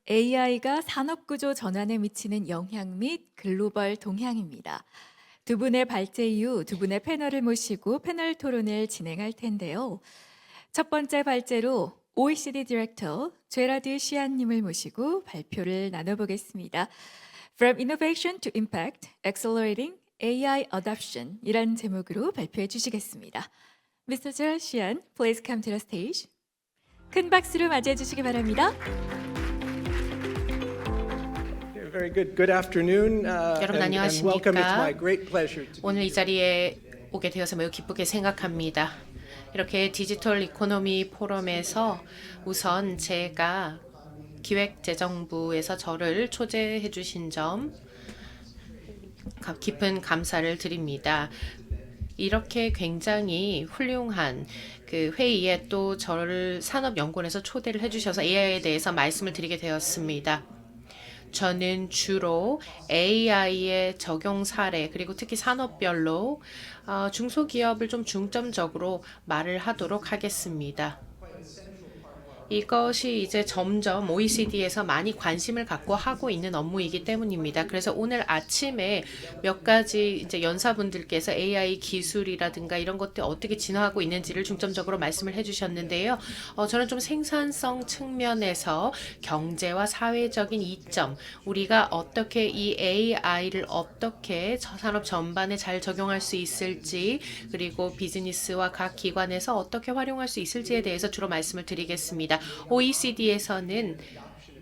AI가 산업구조 전환에 미치는 영향 및 글로벌 동향입니다. 두 분의 발제 이후 두 분의 패널을 모시고 패널 토론을 진행할 텐데요. 첫 번째 발제로 OECD 디렉터 제라드 시안님을 모시고 발표를 나눠보겠습니다. From Innovation to Impact, Accelerating AI Adoption 이란 제목으로 발표해 주시겠습니다. Mr. Gerard Xian, please come to the stage. 큰 박수로 맞이해 주시기 바랍니다. Very good. Good afternoon, 여러분 and welcome. It's my 안녕하십니까? great pleasure to 오늘 이 자리에 오게 되어서 매우 기쁘게 생각합니다. 이렇게 디지털 이코노미 포럼에서 우선 제가 기획재정부에서 저를 초대해 주신 점 깊은 감사를 드립니다. 이렇게 굉장히 훌륭한 그 회의에 또 저를 산업연구원에서 초대를 해주셔서 AI에 대해서 말씀을 드리게 되었습니다. 저는 주로 AI의 적용 사례 그리고 특히 산업별로 중소기업을 좀 중점적으로 말을 하도록 하겠습니다. 이것이 이제 점점 OECD에서 많이 관심을 갖고 하고 있는 업무이기 때문입니다. 그래서 오늘 아침에 몇 가지 이제 연사분들께서 AI 기술이라든가 이런 것들 어떻게 진화하고 있는지를 중점적으로 말씀을 해주셨는데요. 저는 좀 생산성 측면에서 경제와 사회적인 이점, 우리가 어떻게 이 AI를 어떻게 산업 전반에 잘 적용할 수 있을지, 그리고 비즈니스와 각 기관에서 어떻게 활용할 수 있을지에 대해서 주로 말씀을 드리겠습니다. OECD에서는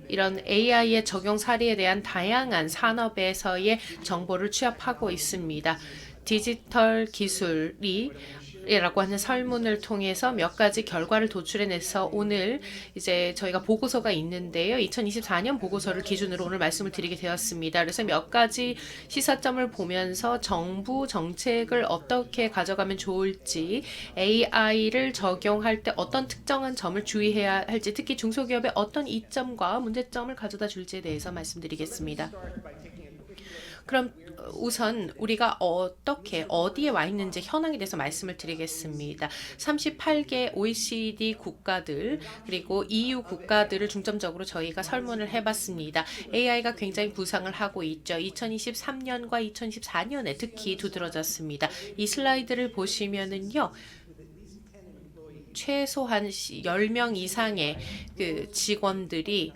이런 AI의 적용 사례에 대한 다양한 산업에서의 정보를 취합하고 있습니다. 디지털 기술이 라고 하는 설문을 통해서 몇 가지 결과를 도출해내서 오늘 이제 저희가 보고서가 있는데요. 2024년 보고서를 기준으로 오늘 말씀을 드리게 되었습니다. 그래서 몇 가지 시사점을 보면서 정부 정책을 어떻게 가져가면 좋을지, AI를 적용할 때 어떤 특정한 점을 주의해야 할지, 특히 중소기업의 어떤 이점과 문제점을 가져다 줄지에 대해서 말씀드리겠습니다. 그럼 우선 우리가 어디에 와 있는지 현황에 대해서 말씀을 드리겠습니다. 38개 OECD 국가들 그리고 EU 국가들을 중점적으로 저희가 설문을 해봤습니다. AI가 굉장히 부상을 하고 있죠. 2023년과 2024년에 특히 두드러졌습니다. 이 슬라이드를 보시면은요. 최소한 10명 이상의 그 직원들이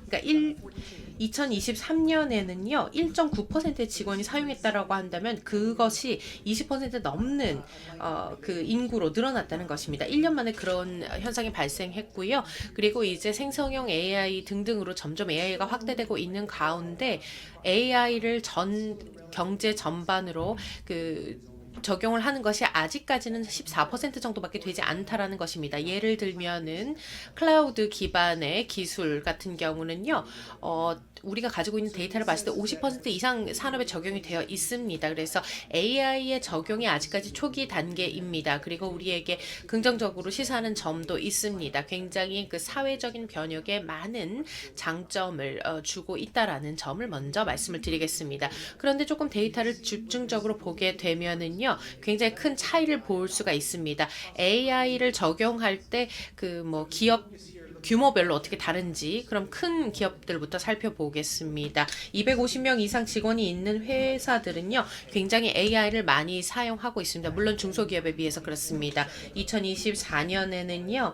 그러니까 2023년에는요 1.9%의 직원이 사용했다라고 한다면 그것이 20% 넘는 그 인구로 늘어났다는 것입니다. 1년 만에 그런 현상이 발생했고요. 그리고 이제 생성형 AI 등등으로 점점 AI가 확대되고 있는 가운데 AI를 경제 전반으로 적용을 하는 것이 아직까지는 14% 정도밖에 되지 않다라는 것입니다. 예를 들면은 클라우드 기반의 기술 같은 경우는요, 우리가 가지고 있는 데이터를 봤을 때 50% 이상 산업에 적용이 되어 있습니다. 그래서 AI의 적용이 아직까지 초기 단계입니다. 그리고 우리에게 긍정적으로 시사하는 점도 있습니다. 굉장히 그 사회적인 변혁에 많은 장점을 주고 있다라는 점을 먼저 말씀을 드리겠습니다. 그런데 조금 데이터를 집중적으로 보게 되면은요, 굉장히 큰 차이를 볼 수가 있습니다. AI를 적용할 때 기업 규모별로 어떻게 다른지 그럼 큰 기업들부터 살펴보겠습니다. 250명 이상 직원이 있는 회사들은요 굉장히 AI를 많이 사용하고 있습니다. 물론 중소기업에 비해서 그렇습니다. 2024년에는요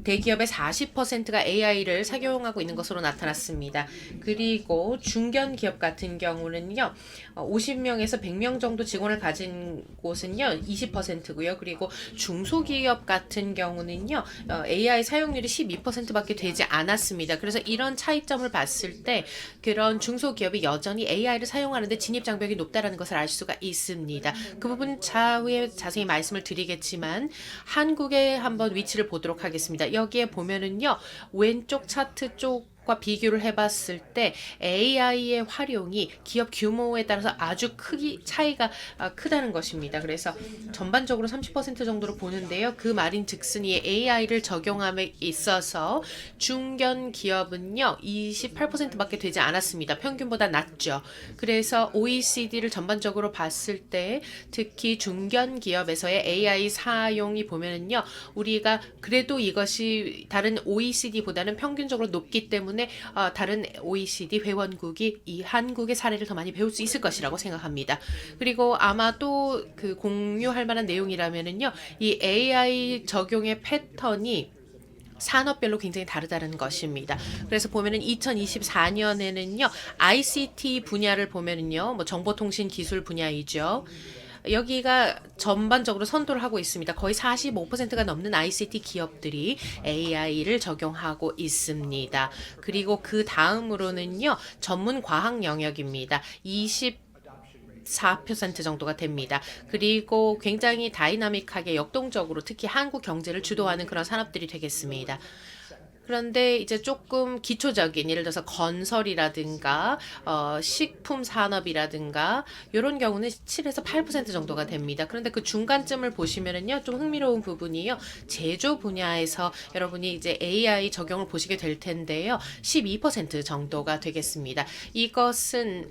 대기업의 40%가 AI를 사용하고 있는 것으로 나타났습니다. 그리고 중견기업 같은 경우는요 50명에서 100명 정도 직원을 가진 곳은요 20%고요. 그리고 중소기업 같은 경우는요 AI 사용률이 12%밖에 되지 않았습니다. 그래서 이런 차이점을 봤을 때 그런 중소기업이 여전히 AI를 사용하는데 진입장벽이 높다는 것을 알 수가 있습니다. 그 부분 차후에 자세히 말씀을 드리겠지만 한국의 한번 위치를 보도록 하겠습니다. 여기에 보면은요 왼쪽 차트 쪽 기업과 비교를 해봤을 때 AI의 활용이 기업 규모에 따라서 아주 차이가 크다는 것입니다. 그래서 전반적으로 30% 정도로 보는데요. 그 말인즉슨 이 AI를 적용함에 있어서 중견 기업은요 28%밖에 되지 않았습니다. 평균보다 낮죠. 그래서 OECD를 전반적으로 봤을 때 특히 중견 기업에서의 AI 사용이 보면은요 우리가 그래도 이것이 다른 OECD보다는 평균적으로 높기 때문에 다른 OECD 회원국이 이 한국의 사례를 더 많이 배울 수 있을 것이라고 생각합니다. 그리고 아마 또 그 공유할 만한 내용이라면은요 이 AI 적용의 패턴이 산업별로 굉장히 다르다는 것입니다. 그래서 보면은 2024년에는요 ICT 분야를 보면은요 뭐 정보통신 기술 분야이죠. 여기가 전반적으로 선도를 하고 있습니다. 거의 45%가 넘는 ICT 기업들이 AI를 적용하고 있습니다. 그리고 그 다음으로는요 전문 과학 영역입니다. 4% 정도가 됩니다. 그리고 굉장히 다이나믹하게 역동적으로 특히 한국 경제를 주도하는 그런 산업들이 되겠습니다. 그런데 이제 조금 기초적인 예를 들어서 건설이라든가 식품 산업이라든가 이런 경우는 7에서 8% 정도가 됩니다. 그런데 그 중간쯤을 보시면은요 좀 흥미로운 부분이요 제조 분야에서 여러분이 이제 AI 적용을 보시게 될 텐데요 12% 정도가 되겠습니다. 이것은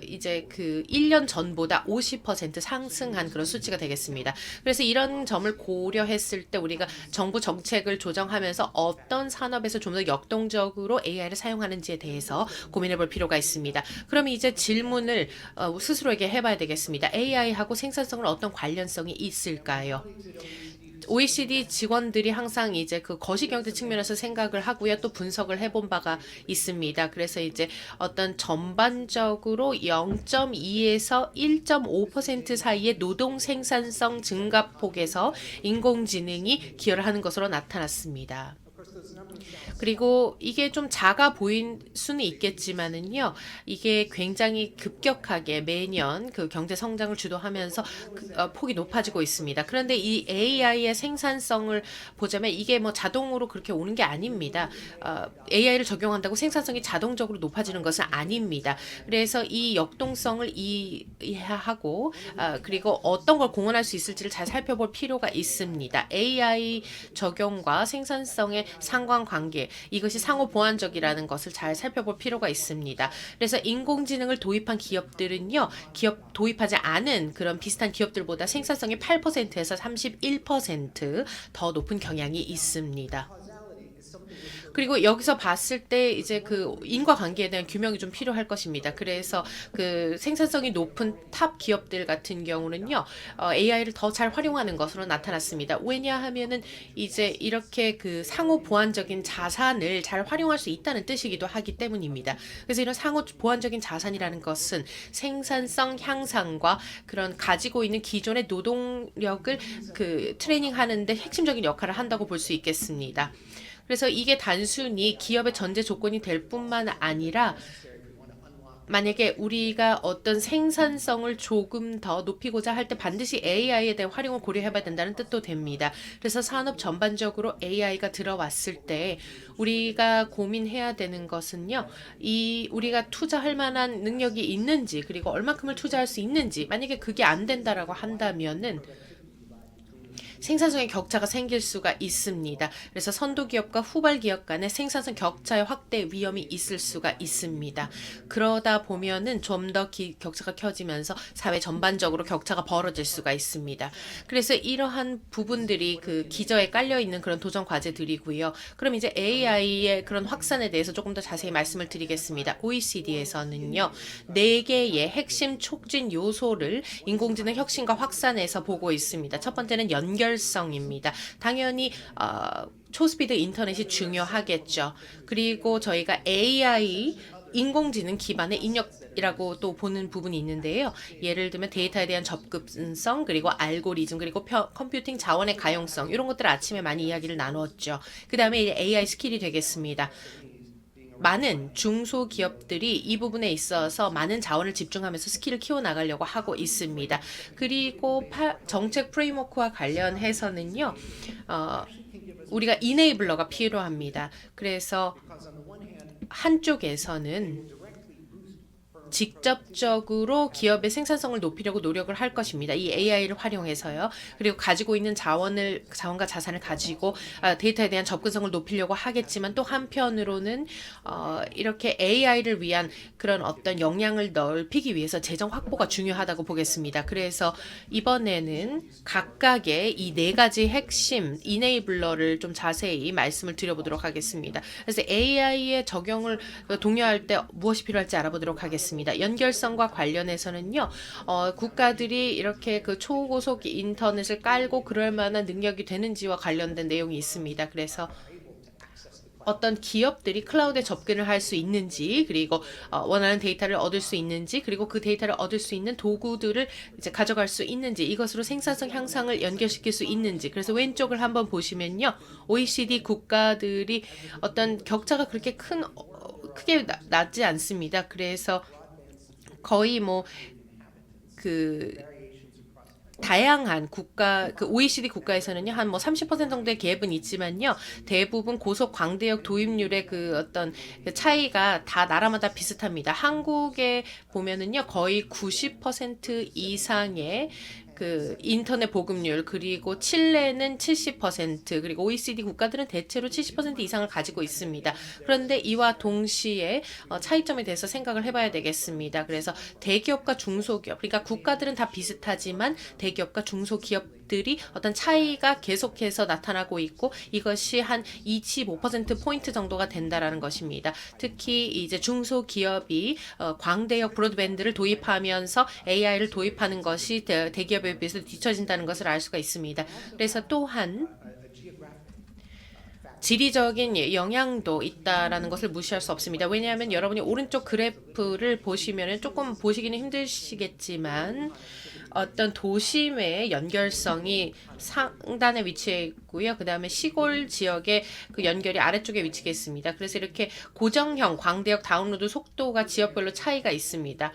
이제 그 1년 전보다 50% 상승한 그런 수치가 되겠습니다. 그래서 이런 점을 고려했을 때 우리가 정부 정책을 조정하면서 어떤 산업에서 좀 더 역동적으로 AI를 사용하는지에 대해서 고민해 볼 필요가 있습니다. 그럼 이제 질문을 스스로에게 해봐야 되겠습니다. AI하고 생산성은 어떤 관련성이 있을까요? OECD 직원들이 항상 이제 그 거시경제 측면에서 생각을 하고요. 또 분석을 해본 바가 있습니다. 그래서 이제 어떤 전반적으로 0.2에서 1.5% 사이의 노동 생산성 증가폭에서 인공지능이 기여를 하는 것으로 나타났습니다. 그리고 이게 좀 작아 보일 수는 있겠지만은요, 이게 굉장히 급격하게 매년 그 경제 성장을 주도하면서 폭이 높아지고 있습니다. 그런데 이 AI의 생산성을 보자면 이게 뭐 자동으로 그렇게 오는 게 아닙니다. AI를 적용한다고 생산성이 자동적으로 높아지는 것은 아닙니다. 그래서 이 역동성을 이해하고 그리고 어떤 걸 공헌할 수 있을지를 잘 살펴볼 필요가 있습니다. AI 적용과 생산성의 상관관계, 이것이 상호 보완적이라는 것을 잘 살펴볼 필요가 있습니다. 그래서 인공지능을 도입한 기업들은요, 도입하지 않은 그런 비슷한 기업들보다 생산성이 8%에서 31% 더 높은 경향이 있습니다. 그리고 여기서 봤을 때 이제 그 인과관계에 대한 규명이 좀 필요할 것입니다. 그래서 그 생산성이 높은 탑 기업들 같은 경우는요, AI를 더 잘 활용하는 것으로 나타났습니다. 왜냐하면은 이제 이렇게 그 상호 보완적인 자산을 잘 활용할 수 있다는 뜻이기도 하기 때문입니다. 그래서 이런 상호 보완적인 자산이라는 것은 생산성 향상과 그런 가지고 있는 기존의 노동력을 그 트레이닝하는데 핵심적인 역할을 한다고 볼 수 있겠습니다. 그래서 이게 단순히 기업의 전제 조건이 될 뿐만 아니라 만약에 우리가 어떤 생산성을 조금 더 높이고자 할 때 반드시 AI에 대한 활용을 고려해봐야 된다는 뜻도 됩니다. 그래서 산업 전반적으로 AI가 들어왔을 때 우리가 고민해야 되는 것은요, 우리가 투자할 만한 능력이 있는지, 그리고 얼마큼을 투자할 수 있는지, 만약에 그게 안 된다라고 한다면은 생산성의 격차가 생길 수가 있습니다. 그래서 선도 기업과 후발 기업 간의 생산성 격차의 확대 위험이 있을 수가 있습니다. 그러다 보면은 좀 더 격차가 커지면서 사회 전반적으로 격차가 벌어질 수가 있습니다. 그래서 이러한 부분들이 그 기저에 깔려 있는 그런 도전 과제들이고요. 그럼 이제 AI의 그런 확산에 대해서 조금 더 자세히 말씀을 드리겠습니다. OECD에서는요, 4개의 핵심 촉진 요소를 인공지능 혁신과 확산에서 보고 있습니다. 첫 번째는 연결성입니다. 당연히 초스피드 인터넷이 중요하겠죠. 그리고 저희가 AI 인공지능 기반의 인력이라고 또 보는 부분이 있는데요. 예를 들면 데이터에 대한 접근성, 그리고 알고리즘, 그리고 컴퓨팅 자원의 가용성, 이런 것들을 아침에 많이 이야기를 나누었죠. 그 다음에 AI 스킬이 되겠습니다. 많은 중소기업들이 이 부분에 있어서 많은 자원을 집중하면서 스킬을 키워나가려고 하고 있습니다. 그리고 정책 프레임워크와 관련해서는요, 우리가 이네이블러가 필요합니다. 그래서 한쪽에서는 직접적으로 기업의 생산성을 높이려고 노력을 할 것입니다. 이 AI를 활용해서요. 그리고 가지고 있는 자원과 자산을 가지고 데이터에 대한 접근성을 높이려고 하겠지만 또 한편으로는 이렇게 AI를 위한 그런 어떤 역량을 넓히기 위해서 재정 확보가 중요하다고 보겠습니다. 그래서 이번에는 각각의 이 네 가지 핵심 이네이블러를 좀 자세히 말씀을 드려보도록 하겠습니다. 그래서 AI의 적용을 독려할 때 무엇이 필요할지 알아보도록 하겠습니다. 연결성과 관련해서는요, 국가들이 이렇게 그 초고속 인터넷을 깔고 그럴 만한 능력이 되는지와 관련된 내용이 있습니다. 그래서 어떤 기업들이 클라우드에 접근을 할 수 있는지, 그리고 원하는 데이터를 얻을 수 있는지, 그리고 그 데이터를 얻을 수 있는 도구들을 이제 가져갈 수 있는지, 이것으로 생산성 향상을 연결시킬 수 있는지. 그래서 왼쪽을 한번 보시면요, OECD 국가들이 어떤 격차가 그렇게 크게 낮지 않습니다. 그래서 거의 다양한 국가, OECD 국가에서는요, 한 30% 정도의 갭은 있지만요, 대부분 고속 광대역 도입률의 어떤 차이가 다 나라마다 비슷합니다. 한국에 보면은요, 거의 90% 이상의 인터넷 보급률, 그리고 칠레는 70%, 그리고 OECD 국가들은 대체로 70% 이상을 가지고 있습니다. 그런데 이와 동시에 차이점에 대해서 생각을 해봐야 되겠습니다. 그래서 대기업과 중소기업, 그러니까 국가들은 다 비슷하지만 대기업과 중소기업들이 어떤 차이가 계속해서 나타나고 있고, 이것이 한 25%포인트 정도가 된다라는 것입니다. 특히 이제 중소기업이 광대역 브로드밴드를 도입하면서 AI를 도입하는 것이 대기업에 비해서 뒤처진다는 것을 알 수가 있습니다. 그래서 또한 지리적인 영향도 있다라는 것을 무시할 수 없습니다. 왜냐하면 여러분이 오른쪽 그래프를 보시면 조금 보시기는 힘드시겠지만 어떤 도심의 연결성이 상단에 위치해 있고요. 그 다음에 시골 지역의 그 연결이 아래쪽에 위치해 있습니다. 그래서 이렇게 고정형 광대역 다운로드 속도가 지역별로 차이가 있습니다.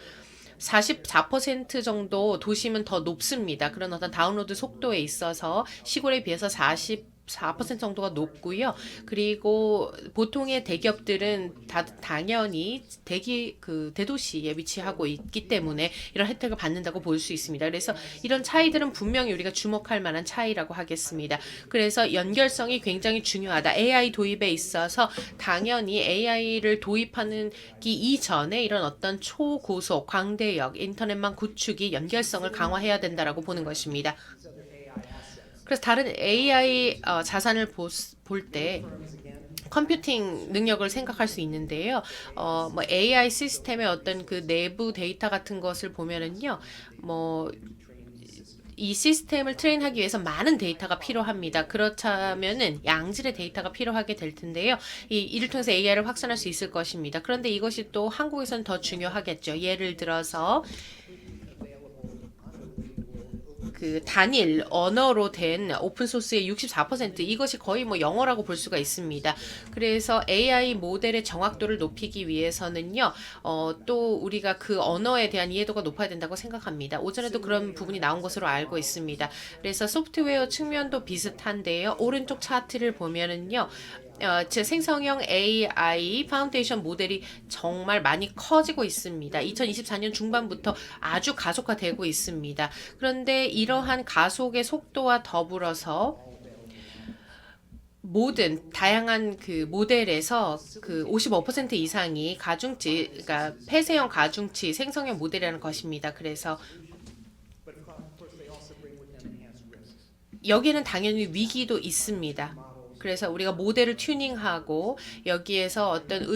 44% 정도 도심은 더 높습니다. 그런 어떤 다운로드 속도에 있어서 시골에 비해서 4% 정도가 높고요. 그리고 보통의 대기업들은 당연히 대도시에 위치하고 있기 때문에 이런 혜택을 받는다고 볼 수 있습니다. 그래서 이런 차이들은 분명히 우리가 주목할 만한 차이라고 하겠습니다. 그래서 연결성이 굉장히 중요하다. AI 도입에 있어서 당연히 AI를 도입하는 이전에 이런 어떤 초고속 광대역 인터넷망 구축이 연결성을 강화해야 된다라고 보는 것입니다. 그래서 다른 AI 자산을 볼 때 컴퓨팅 능력을 생각할 수 있는데요. AI 시스템의 어떤 그 내부 데이터 같은 것을 보면은요, 이 시스템을 트레인하기 위해서 많은 데이터가 필요합니다. 그렇다면은 양질의 데이터가 필요하게 될 텐데요. 이를 통해서 AI를 확산할 수 있을 것입니다. 그런데 이것이 또 한국에서는 더 중요하겠죠. 예를 들어서 단일 언어로 된 오픈소스의 64%, 이것이 거의 영어라고 볼 수가 있습니다. 그래서 AI 모델의 정확도를 높이기 위해서는요, 또 우리가 그 언어에 대한 이해도가 높아야 된다고 생각합니다. 오전에도 그런 부분이 나온 것으로 알고 있습니다. 그래서 소프트웨어 측면도 비슷한데요. 오른쪽 차트를 보면은요, 제 생성형 AI 파운데이션 모델이 정말 많이 커지고 있습니다. 2024년 중반부터 아주 가속화되고 있습니다. 그런데 이러한 가속의 속도와 더불어서 모든 다양한 모델에서 55% 이상이 그러니까 폐쇄형 가중치 생성형 모델이라는 것입니다. 그래서 여기에는 당연히 위기도 있습니다. 그래서 우리가 모델을 튜닝하고 여기에서 어떤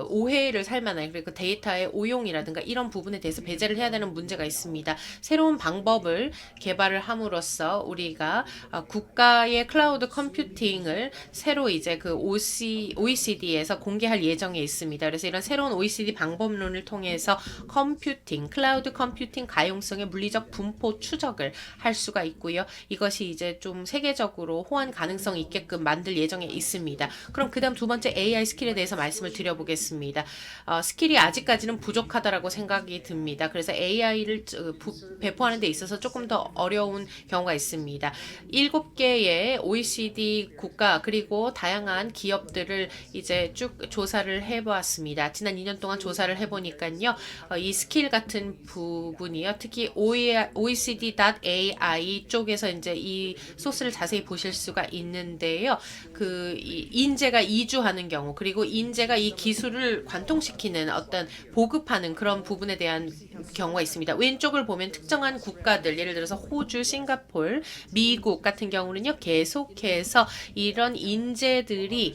오해를 살 만한, 그리고 데이터의 오용이라든가 이런 부분에 대해서 배제를 해야 되는 문제가 있습니다. 새로운 방법을 개발을 함으로써 우리가 국가의 클라우드 컴퓨팅을 새로 이제 OECD에서 공개할 예정에 있습니다. 그래서 이런 새로운 OECD 방법론을 통해서 클라우드 컴퓨팅 가용성의 물리적 분포 추적을 할 수가 있고요. 이것이 이제 좀 세계적으로 호환 가능성이 있게끔 만들 예정에 있습니다. 그럼 그 다음 두 번째 AI 스킬에 대해서 말씀을 드려보겠습니다. 스킬이 아직까지는 부족하다라고 생각이 듭니다. 그래서 AI를 배포하는 데 있어서 조금 더 어려운 경우가 있습니다. 7개의 OECD 국가 그리고 다양한 기업들을 이제 쭉 조사를 해보았습니다. 지난 2년 동안 조사를 해보니까요. 이 스킬 같은 부분이요. 특히 OECD.ai 쪽에서 이제 이 소스를 자세히 보실 수가 있는데요. 이 인재가 이주하는 경우 그리고 인재가 이 기술을 관통시키는 어떤 보급하는 그런 부분에 대한 경우가 있습니다. 왼쪽을 보면 특정한 국가들 예를 들어서 호주, 싱가폴, 미국 같은 경우는요. 계속해서 이런 인재들이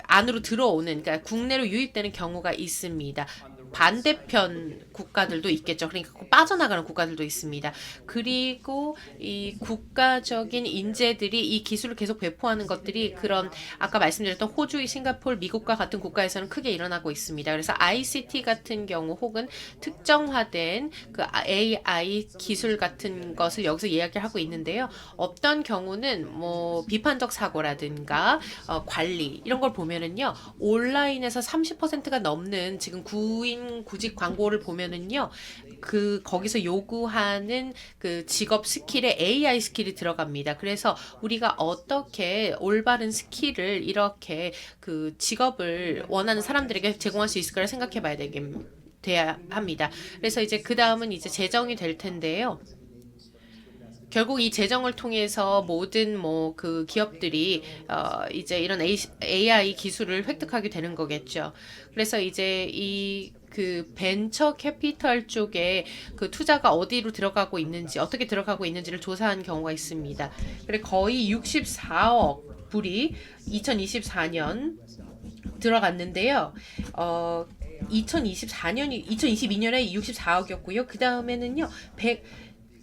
안으로 들어오는 그러니까 국내로 유입되는 경우가 있습니다. 반대편 국가들도 있겠죠. 그러니까 빠져나가는 국가들도 있습니다. 그리고 이 국가적인 인재들이 이 기술을 계속 배포하는 것들이 그런 아까 말씀드렸던 호주, 싱가포르, 미국과 같은 국가에서는 크게 일어나고 있습니다. 그래서 ICT 같은 경우 혹은 특정화된 그 AI 기술 같은 것을 여기서 이야기를 하고 있는데요. 어떤 경우는 뭐 비판적 사고라든가 관리 이런 걸 보면은요. 온라인에서 30%가 넘는 지금 구직 광고를 보면은요. 거기서 요구하는 그 직업 스킬에 AI 스킬이 들어갑니다. 그래서 우리가 어떻게 올바른 스킬을 이렇게 그 직업을 원하는 사람들에게 제공할 수 있을까를 생각해 봐야 돼야 합니다. 그래서 이제 그 다음은 이제 제정이 될 텐데요. 결국 이 재정을 통해서 모든 그 기업들이 이제 이런 AI 기술을 획득하게 되는 거겠죠. 그래서 이제 그 벤처 캐피털 쪽에 그 투자가 어디로 들어가고 있는지 어떻게 들어가고 있는지를 조사한 경우가 있습니다. 그래 거의 64억 불이 2024년 들어갔는데요. 2022년에 64억이었고요. 그 다음에는요.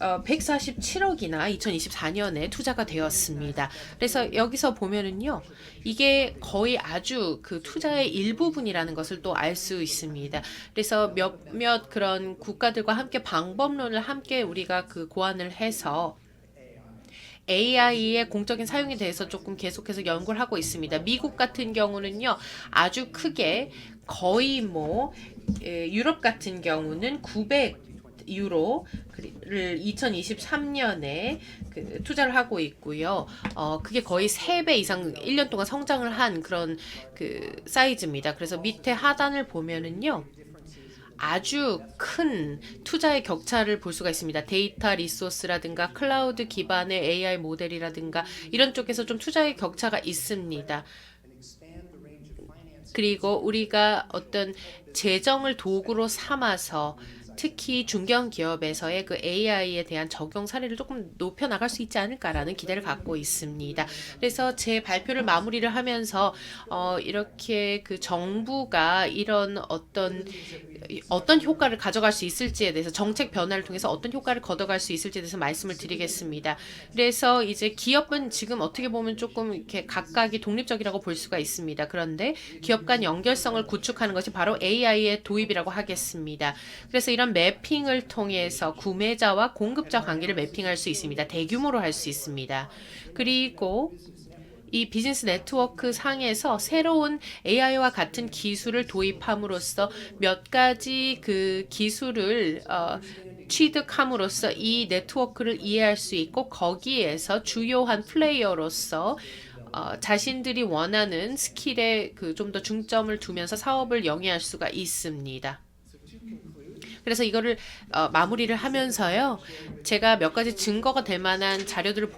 147억이나 2024년에 투자가 되었습니다. 그래서 여기서 보면은요, 이게 거의 아주 그 투자의 일부분이라는 것을 또 알 수 있습니다. 그래서 몇몇 그런 국가들과 함께 방법론을 함께 우리가 그 고안을 해서 AI의 공적인 사용에 대해서 조금 계속해서 연구를 하고 있습니다. 미국 같은 경우는요, 아주 크게 거의 유럽 같은 경우는 900유로를 2023년에 투자를 하고 있고요. 그게 거의 3배 이상 1년 동안 성장을 한 그런 그 사이즈입니다. 그래서 밑에 하단을 보면은요. 아주 큰 투자의 격차를 볼 수가 있습니다. 데이터 리소스라든가 클라우드 기반의 AI 모델이라든가 이런 쪽에서 좀 투자의 격차가 있습니다. 그리고 우리가 어떤 재정을 도구로 삼아서 특히 중견 기업에서의 그 AI에 대한 적용 사례를 조금 높여 나갈 수 있지 않을까라는 기대를 갖고 있습니다. 그래서 제 발표를 마무리를 하면서 이렇게 그 정부가 이런 어떤 효과를 가져갈 수 있을지에 대해서 정책 변화를 통해서 어떤 효과를 걷어갈 수 있을지에 대해서 말씀을 드리겠습니다. 그래서 이제 기업은 지금 어떻게 보면 조금 이렇게 각각이 독립적이라고 볼 수가 있습니다. 그런데 기업 간 연결성을 구축하는 것이 바로 AI의 도입이라고 하겠습니다. 그래서 이런 매핑을 통해서 구매자와 공급자 관계를 매핑할 수 있습니다. 대규모로 할 수 있습니다. 그리고 이 비즈니스 네트워크 상에서 새로운 AI와 같은 기술을 도입함으로써 몇 가지 그 기술을 취득함으로써 이 네트워크를 이해할 수 있고 거기에서 주요한 플레이어로서 자신들이 원하는 스킬에 그 좀 더 중점을 두면서 사업을 영위할 수가 있습니다. 그래서 이거를 마무리를 하면서요. 제가 몇 가지 증거가 될 만한 자료들을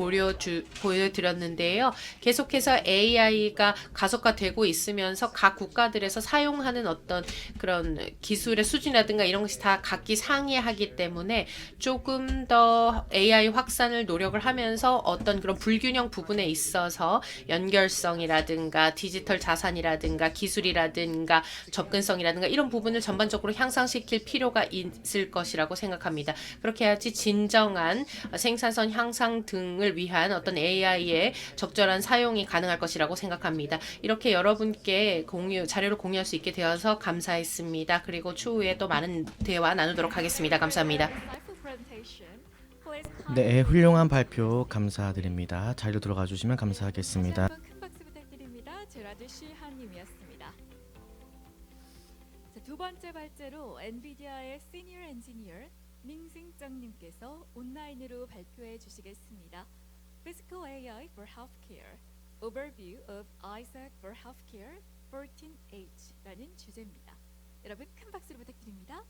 보여드렸는데요. 계속해서 AI가 가속화되고 있으면서 각 국가들에서 사용하는 어떤 그런 기술의 수준이라든가 이런 것이 다 각기 상이하기 때문에 조금 더 AI 확산을 노력을 하면서 어떤 그런 불균형 부분에 있어서 연결성이라든가 디지털 자산이라든가 기술이라든가 접근성이라든가 이런 부분을 전반적으로 향상시킬 필요가 있을 것이라고 생각합니다. 그렇게 해야지 진정한 생산성 향상 등을 위한 어떤 AI의 적절한 사용이 가능할 것이라고 생각합니다. 이렇게 여러분께 자료를 공유할 수 있게 되어서 감사했습니다. 그리고 추후에 또 많은 대화 나누도록 하겠습니다. 감사합니다. Insightful presentation for 네, 훌륭한 발표 감사드립니다. 자리로 들어가 주시면 감사하겠습니다. 다시 한번 큰 박수 부탁드립니다. 제라드 시한님이었습니다. 자, 두 번째 발제로 엔비디아의 시니어 엔지니어 밍승정님께서 온라인으로 발표해 주시겠습니다. Physical AI for Healthcare Overview of Isaac for Healthcare 14H라는 주제입니다. 여러분 큰 박수를 부탁드립니다.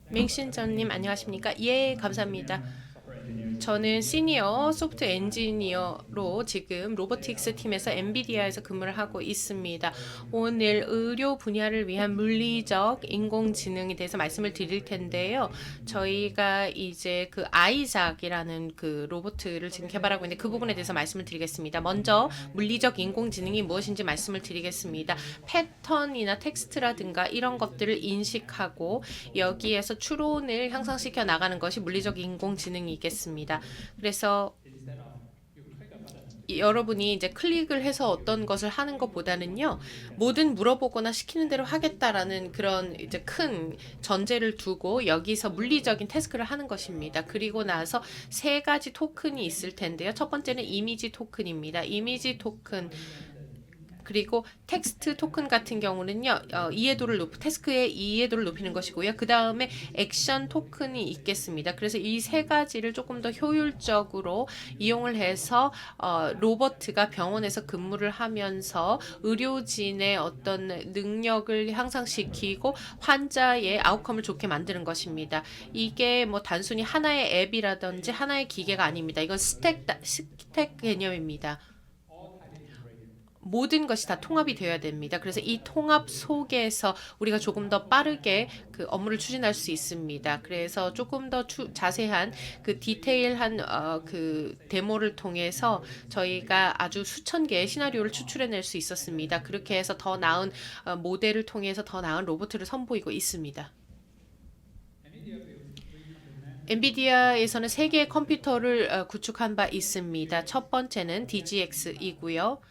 맹신전님 안녕하십니까? 예, 감사합니다. 저는 시니어 소프트 엔지니어로 지금 로보틱스 팀에서 엔비디아에서 근무를 하고 있습니다. 오늘 의료 분야를 위한 물리적 인공지능에 대해서 말씀을 드릴 텐데요. 저희가 이제 그 아이작이라는 그 로봇을 지금 개발하고 있는데 그 부분에 대해서 말씀을 드리겠습니다. 먼저 물리적 인공지능이 무엇인지 말씀을 드리겠습니다. 패턴이나 텍스트라든가 이런 것들을 인식하고 여기에서 추론을 향상시켜 나가는 것이 물리적 인공지능이겠습니다. 그래서 여러분이 이제 클릭을 해서 어떤 것을 하는 것보다는요, 뭐든 물어보거나 시키는 대로 하겠다라는 그런 이제 큰 전제를 두고 여기서 물리적인 태스크를 하는 것입니다. 그리고 나서 세 가지 토큰이 있을 텐데요. 첫 번째는 이미지 토큰입니다. 이미지 토큰. 그리고 텍스트 토큰 같은 경우는요, 태스크의 이해도를 높이는 것이고요. 그 다음에 액션 토큰이 있겠습니다. 그래서 이 세 가지를 조금 더 효율적으로 이용을 해서 로버트가 병원에서 근무를 하면서 의료진의 어떤 능력을 향상시키고 환자의 아웃컴을 좋게 만드는 것입니다. 이게 뭐 단순히 하나의 앱이라든지 하나의 기계가 아닙니다. 이건 스택 개념입니다. 모든 것이 다 통합이 되어야 됩니다. 그래서 이 통합 속에서 우리가 조금 더 빠르게 그 업무를 추진할 수 있습니다. 그래서 조금 더 자세한 그 디테일한 그 데모를 통해서 저희가 아주 수천 개의 시나리오를 추출해낼 수 있었습니다. 그렇게 해서 더 나은 모델을 통해서 더 나은 로봇을 선보이고 있습니다. 엔비디아에서는 세 개의 컴퓨터를 구축한 바 있습니다. 첫 번째는 DGX이고요.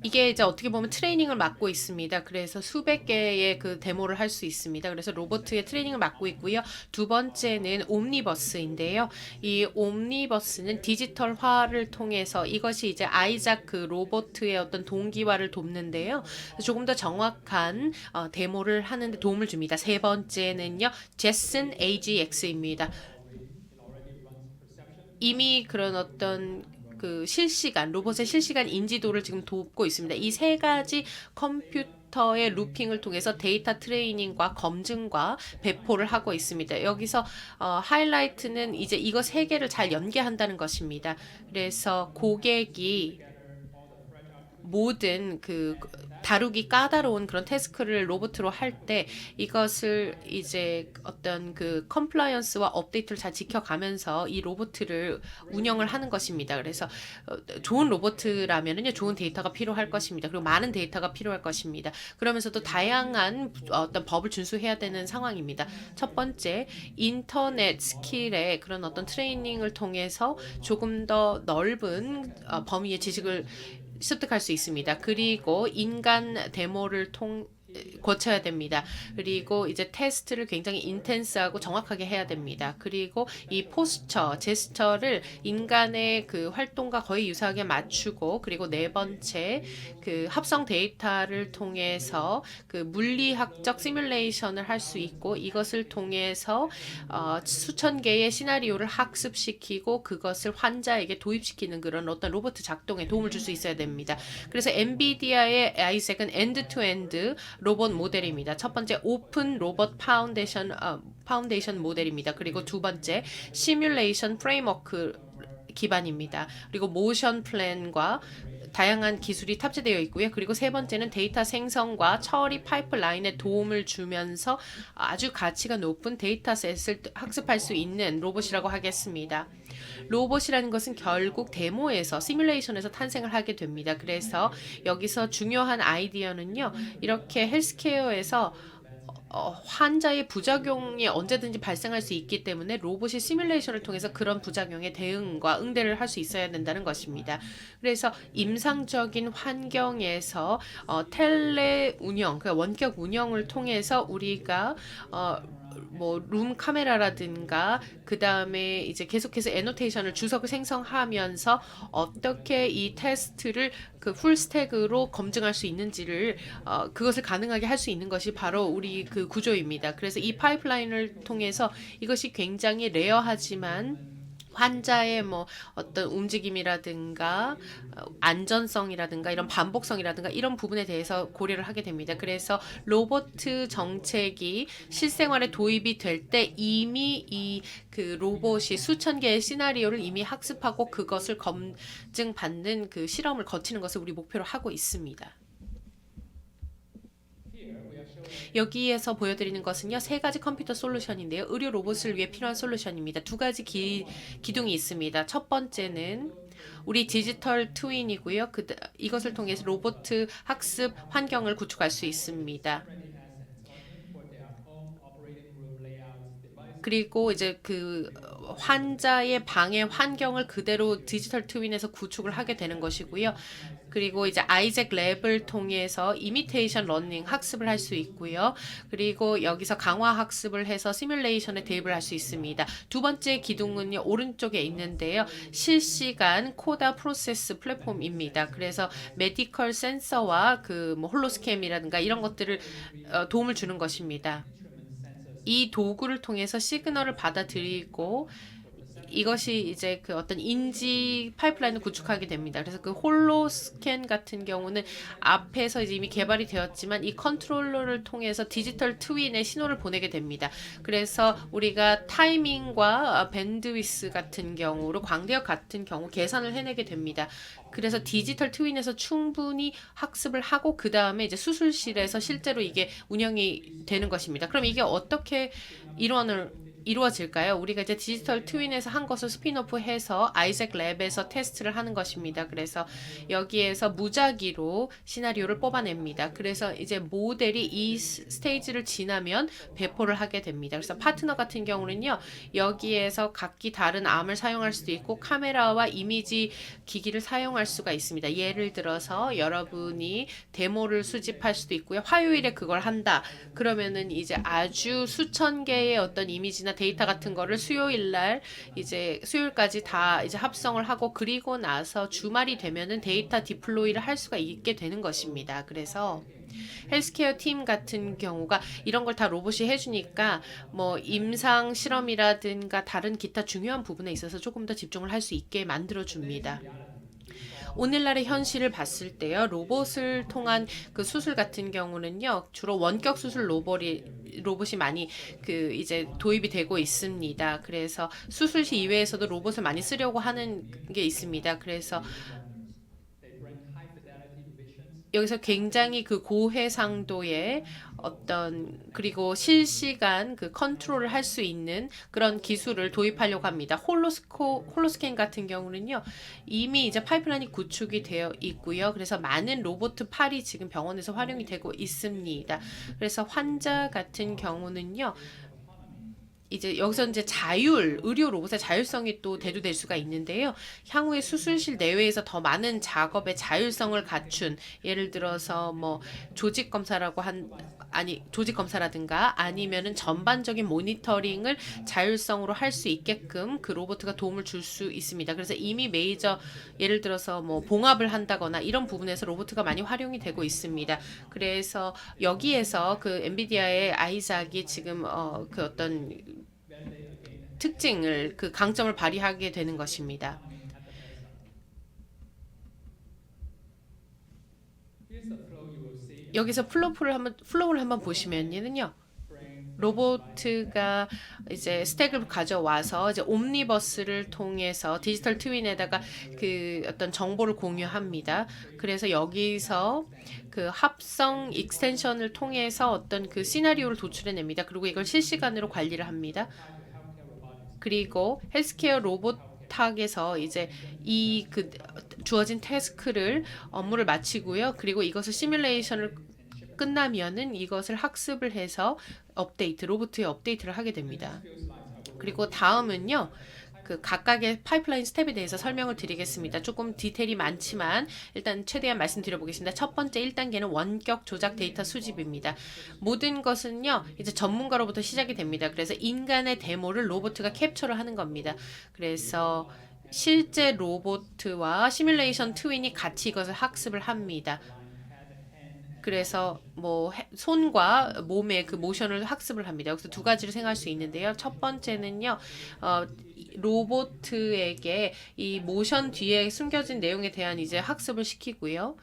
이게 이제 어떻게 보면 트레이닝을 맡고 있습니다. 그래서 수백 개의 그 데모를 할 수 있습니다. 그래서 로봇의 트레이닝을 맡고 있고요. 두 번째는 옴니버스인데요. 이 옴니버스는 디지털화를 통해서 이것이 이제 아이작 그 로봇의 어떤 동기화를 돕는데요. 조금 더 정확한 데모를 하는데 도움을 줍니다. 세 번째는요. 제슨 AGX입니다. 이미 그런 어떤 그 로봇의 실시간 인지도를 지금 돕고 있습니다. 이 세 가지 컴퓨터의 루핑을 통해서 데이터 트레이닝과 검증과 배포를 하고 있습니다. 여기서 하이라이트는 이제 이거 세 개를 잘 연계한다는 것입니다. 그래서 고객이 모든 그 다루기 까다로운 그런 태스크를 로봇으로 할 때 이것을 이제 어떤 그 컴플라이언스와 업데이트를 잘 지켜가면서 이 로봇을 운영을 하는 것입니다. 그래서 좋은 로봇이라면은요, 좋은 데이터가 필요할 것입니다. 그리고 많은 데이터가 필요할 것입니다. 그러면서도 다양한 어떤 법을 준수해야 되는 상황입니다. 첫 번째, 인터넷 스킬의 그런 어떤 트레이닝을 통해서 조금 더 넓은 범위의 지식을 습득할 수 있습니다. 그리고 인간 데모를 거쳐야 됩니다. 그리고 이제 테스트를 굉장히 인텐스하고 정확하게 해야 됩니다. 그리고 이 포스처, 제스처를 인간의 그 활동과 거의 유사하게 맞추고, 그리고 네 번째 그 합성 데이터를 통해서 그 물리학적 시뮬레이션을 할 수 있고, 이것을 통해서 수천 개의 시나리오를 학습시키고 그것을 환자에게 도입시키는 그런 어떤 로봇 작동에 도움을 줄 수 있어야 됩니다. 그래서 엔비디아의 아이색은 엔드-투-엔드 로봇 모델입니다. 첫 번째 오픈 로봇 파운데이션 모델입니다. 그리고 두 번째 시뮬레이션 프레임워크 기반입니다. 그리고 모션 플랜과 다양한 기술이 탑재되어 있고요. 그리고 세 번째는 데이터 생성과 처리 파이프라인에 도움을 주면서 아주 가치가 높은 데이터셋을 학습할 수 있는 로봇이라고 하겠습니다. 로봇이라는 것은 결국 데모에서 시뮬레이션에서 탄생을 하게 됩니다. 그래서 여기서 중요한 아이디어는요, 이렇게 헬스케어에서 환자의 부작용이 언제든지 발생할 수 있기 때문에 로봇이 시뮬레이션을 통해서 그런 부작용에 대응과 응대를 할 수 있어야 된다는 것입니다. 그래서 임상적인 환경에서 텔레 운영, 그 원격 운영을 통해서 우리가 뭐 룸 카메라라든가 그 다음에 이제 계속해서 애노테이션을 주석을 생성하면서 어떻게 이 테스트를 그 풀스택으로 검증할 수 있는지를 그것을 가능하게 할 수 있는 것이 바로 우리 그 구조입니다. 그래서 이 파이프라인을 통해서 이것이 굉장히 레어하지만 환자의 뭐 어떤 움직임이라든가 안전성이라든가 이런 반복성이라든가 이런 부분에 대해서 고려를 하게 됩니다. 그래서 로봇 정책이 실생활에 도입이 될 때 이미 이 그 로봇이 수천 개의 시나리오를 이미 학습하고 그것을 검증받는 그 실험을 거치는 것을 우리 목표로 하고 있습니다. 여기에서 보여드리는 것은요, 세 가지 컴퓨터 솔루션인데요. 의료 로봇을 위해 필요한 솔루션입니다. 두 가지 기둥이 있습니다. 첫 번째는 우리 디지털 트윈이고요. 이것을 통해서 로봇 학습 환경을 구축할 수 있습니다. 그리고 이제 그 환자의 방의 환경을 그대로 디지털 트윈에서 구축을 하게 되는 것이고요. 그리고 이제 아이잭 랩을 통해서 이미테이션 러닝 학습을 할 수 있고요. 그리고 여기서 강화 학습을 해서 시뮬레이션에 대입을 할 수 있습니다. 두 번째 기둥은요, 오른쪽에 있는데요. 실시간 코다 프로세스 플랫폼입니다. 그래서 메디컬 센서와 그 뭐 홀로스캠이라든가 이런 것들을 도움을 주는 것입니다. 이 도구를 통해서 시그널을 받아들이고 이것이 이제 그 어떤 인지 파이프라인을 구축하게 됩니다. 그래서 그 홀로 스캔 같은 경우는 앞에서 이제 이미 개발이 되었지만 이 컨트롤러를 통해서 디지털 트윈에 신호를 보내게 됩니다. 그래서 우리가 타이밍과 밴드위스 같은 경우로 광대역 같은 경우 계산을 해내게 됩니다. 그래서 디지털 트윈에서 충분히 학습을 하고 그 다음에 이제 수술실에서 실제로 이게 운영이 되는 것입니다. 그럼 이게 어떻게 이루어질까요? 우리가 이제 디지털 트윈에서 한 것을 스피노프해서 아이잭 랩에서 테스트를 하는 것입니다. 그래서 여기에서 무작위로 시나리오를 뽑아냅니다. 그래서 이제 모델이 이 스테이지를 지나면 배포를 하게 됩니다. 그래서 파트너 같은 경우는요, 여기에서 각기 다른 암을 사용할 수도 있고 카메라와 이미지 기기를 사용할 수가 있습니다. 예를 들어서 여러분이 데모를 수집할 수도 있고요. 화요일에 그걸 한다. 그러면은 이제 아주 수천 개의 어떤 이미지나 데이터 같은 거를 수요일까지 다 이제 합성을 하고 그리고 나서 주말이 되면은 데이터 디플로이를 할 수가 있게 되는 것입니다. 그래서 헬스케어 팀 같은 경우가 이런 걸 다 로봇이 해주니까 뭐 임상 실험이라든가 다른 기타 중요한 부분에 있어서 조금 더 집중을 할 수 있게 만들어줍니다. 오늘날의 현실을 봤을 때요, 로봇을 통한 그 수술 같은 경우는요, 주로 원격 수술 로봇이 많이 그 이제 도입이 되고 있습니다. 그래서 수술실 이외에서도 로봇을 많이 쓰려고 하는 게 있습니다. 그래서 여기서 굉장히 그 고해상도의 그리고 실시간 그 컨트롤을 할 수 있는 그런 기술을 도입하려고 합니다. 홀로스캔 같은 경우는요, 이미 이제 파이프라인이 구축이 되어 있고요. 그래서 많은 로봇 팔이 지금 병원에서 활용이 되고 있습니다. 그래서 환자 같은 경우는요, 이제 여기서 이제 의료 로봇의 자율성이 또 대두될 수가 있는데요. 향후에 수술실 내외에서 더 많은 작업의 자율성을 갖춘, 예를 들어서 뭐 조직 검사라든가 아니면은 전반적인 모니터링을 자율성으로 할 수 있게끔 그 로봇가 도움을 줄 수 있습니다. 그래서 이미 예를 들어서 뭐 봉합을 한다거나 이런 부분에서 로봇가 많이 활용이 되고 있습니다. 그래서 여기에서 그 엔비디아의 아이작이 지금 그 어떤 특징을 그 강점을 발휘하게 되는 것입니다. 여기서 플로우를 한번 보시면요, 로봇가 이제 스택을 가져와서 이제 옴니버스를 통해서 디지털 트윈에다가 그 어떤 정보를 공유합니다. 그래서 여기서 그 합성 익스텐션을 통해서 어떤 그 시나리오를 도출해냅니다. 그리고 이걸 실시간으로 관리를 합니다. 그리고 헬스케어 로봇학에서 이제 이 주어진 업무를 마치고요. 그리고 이것을 시뮬레이션을 끝나면은 이것을 학습을 해서 로보트에 업데이트를 하게 됩니다. 그리고 다음은요. 그 각각의 파이프라인 스텝에 대해서 설명을 드리겠습니다. 조금 디테일이 많지만 일단 최대한 말씀드려 보겠습니다. 첫 번째 1단계는 원격 조작 데이터 수집입니다. 모든 것은요. 이제 전문가로부터 시작이 됩니다. 그래서 인간의 데모를 로봇가 캡처를 하는 겁니다. 그래서 실제 로봇과 시뮬레이션 트윈이 같이 이것을 학습을 합니다. 그래서 뭐 손과 몸의 그 모션을 학습을 합니다. 여기서 두 가지를 생각할 수 있는데요. 첫 번째는요. 로봇에게 이 모션 뒤에 숨겨진 내용에 대한 이제 학습을 시키고요.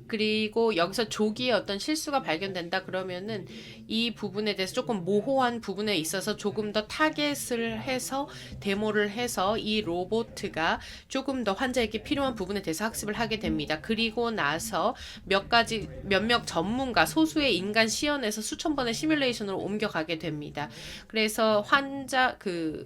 그리고 여기서 조기에 어떤 실수가 발견된다 그러면은 이 부분에 대해서 조금 모호한 부분에 있어서 조금 더 타겟을 해서 데모를 해서 이 로봇가 조금 더 환자에게 필요한 부분에 대해서 학습을 하게 됩니다. 그리고 나서 몇몇 전문가 소수의 인간 시연에서 수천 번의 시뮬레이션으로 옮겨가게 됩니다. 그래서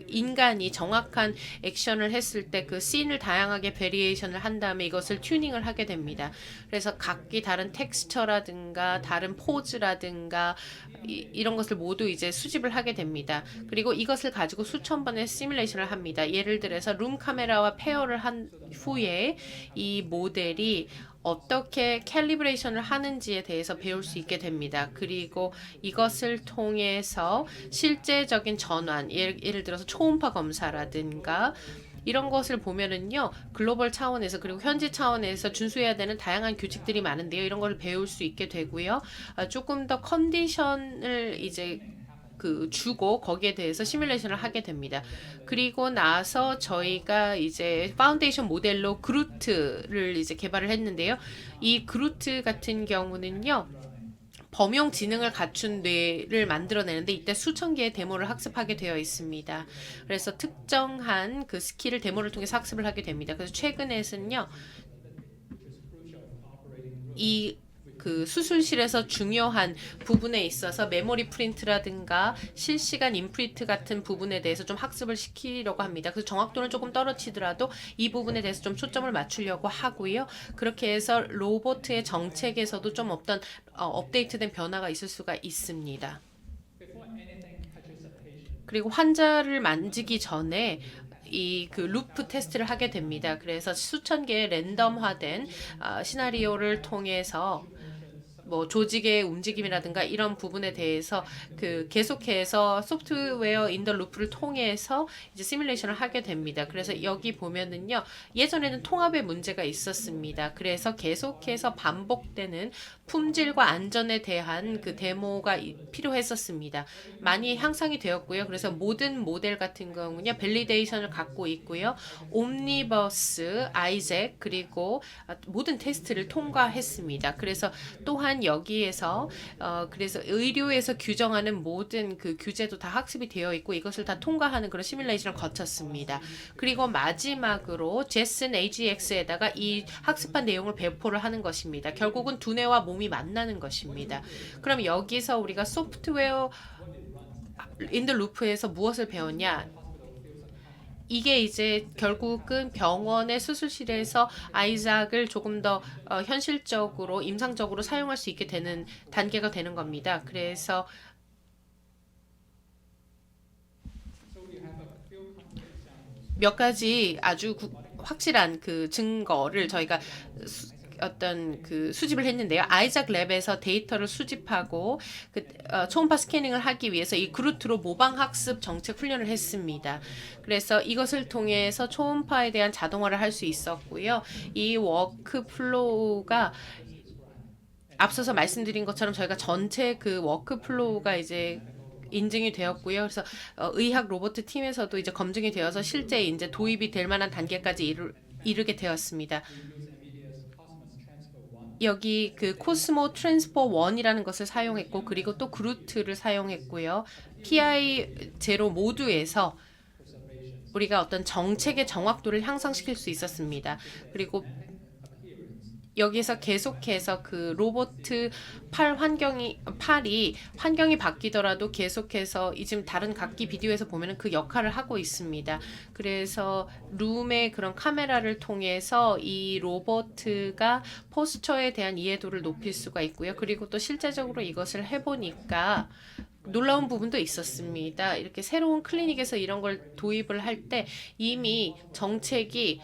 인간이 정확한 액션을 했을 때 그 씬을 다양하게 베리에이션을 한 다음에 이것을 튜닝을 하게 됩니다. 그래서 각기 다른 텍스처라든가 다른 포즈라든가 이런 것을 모두 이제 수집을 하게 됩니다. 그리고 이것을 가지고 수천 번의 시뮬레이션을 합니다. 예를 들어서 룸 카메라와 페어를 한 후에 이 모델이 어떻게 캘리브레이션을 하는지에 대해서 배울 수 있게 됩니다. 그리고 이것을 통해서 실제적인 전환, 예를 들어서 초음파 검사라든가 이런 것을 보면은요, 글로벌 차원에서 그리고 현지 차원에서 준수해야 되는 다양한 규칙들이 많은데요. 이런 걸 배울 수 있게 되고요. 조금 더 컨디션을 이제 주고 거기에 대해서 시뮬레이션을 하게 됩니다. 그리고 나서 저희가 이제 파운데이션 모델로 그루트를 이제 개발을 했는데요. 이 그루트 같은 경우는요. 범용 지능을 갖춘 뇌를 만들어내는데 이때 수천 개의 데모를 학습하게 되어 있습니다. 그래서 특정한 그 스킬을 데모를 통해서 학습을 하게 됩니다. 그래서 최근에는요. 그 수술실에서 중요한 부분에 있어서 메모리 프린트라든가 실시간 인프린트 같은 부분에 대해서 좀 학습을 시키려고 합니다. 그래서 정확도는 조금 떨어지더라도 이 부분에 대해서 좀 초점을 맞추려고 하고요. 그렇게 해서 로봇의 정책에서도 좀 어떤 업데이트된 변화가 있을 수가 있습니다. 그리고 환자를 만지기 전에 그 루프 테스트를 하게 됩니다. 그래서 수천 개의 랜덤화된 시나리오를 통해서 뭐 조직의 움직임이라든가 이런 부분에 대해서 계속해서 소프트웨어 인더 루프를 통해서 이제 시뮬레이션을 하게 됩니다. 그래서 여기 보면은요. 예전에는 통합의 문제가 있었습니다. 그래서 계속해서 반복되는 품질과 안전에 대한 그 데모가 필요했었습니다. 많이 향상이 되었고요. 그래서 모든 모델 같은 경우는요. 밸리데이션을 갖고 있고요. 옴니버스, 아이잭 그리고 모든 테스트를 통과했습니다. 그래서 또한 여기에서 그래서 의료에서 규정하는 모든 그 규제도 다 학습이 되어 있고 이것을 다 통과하는 그런 시뮬레이션을 거쳤습니다. 그리고 마지막으로 제슨 AGX에다가 이 학습한 내용을 배포를 하는 것입니다. 결국은 두뇌와 몸이 만나는 것입니다. 그럼 여기서 우리가 소프트웨어 인더 루프에서 무엇을 배웠냐? 이게 이제 결국은 병원의 수술실에서 아이작을 조금 더 현실적으로 임상적으로 사용할 수 있게 되는 단계가 되는 겁니다. 그래서 몇 가지 아주 확실한 그 증거를 저희가 어떤 수집을 했는데요. 아이작 랩에서 데이터를 수집하고 초음파 스캐닝을 하기 위해서 이 그루트로 모방 학습 정책 훈련을 했습니다. 그래서 이것을 통해서 초음파에 대한 자동화를 할 수 있었고요. 이 워크플로우가 앞서서 말씀드린 것처럼 저희가 전체 그 워크플로우가 이제 인증이 되었고요. 그래서 의학 로봇 팀에서도 이제 검증이 되어서 실제 이제 도입이 될 만한 단계까지 이르게 되었습니다. 여기 그 코스모 트랜스포 1이라는 것을 사용했고 그리고 또 그루트를 사용했고요. PI 제로 모두에서 우리가 어떤 정책의 정확도를 향상시킬 수 있었습니다. 그리고 여기서 계속해서 그 로봇 팔이 환경이 바뀌더라도 계속해서 이 지금 다른 각기 비디오에서 보면은 그 역할을 하고 있습니다. 그래서 룸의 그런 카메라를 통해서 이 로봇가 포스처에 대한 이해도를 높일 수가 있고요. 그리고 또 실제적으로 이것을 해보니까 놀라운 부분도 있었습니다. 이렇게 새로운 클리닉에서 이런 걸 도입을 할 때 이미 정책이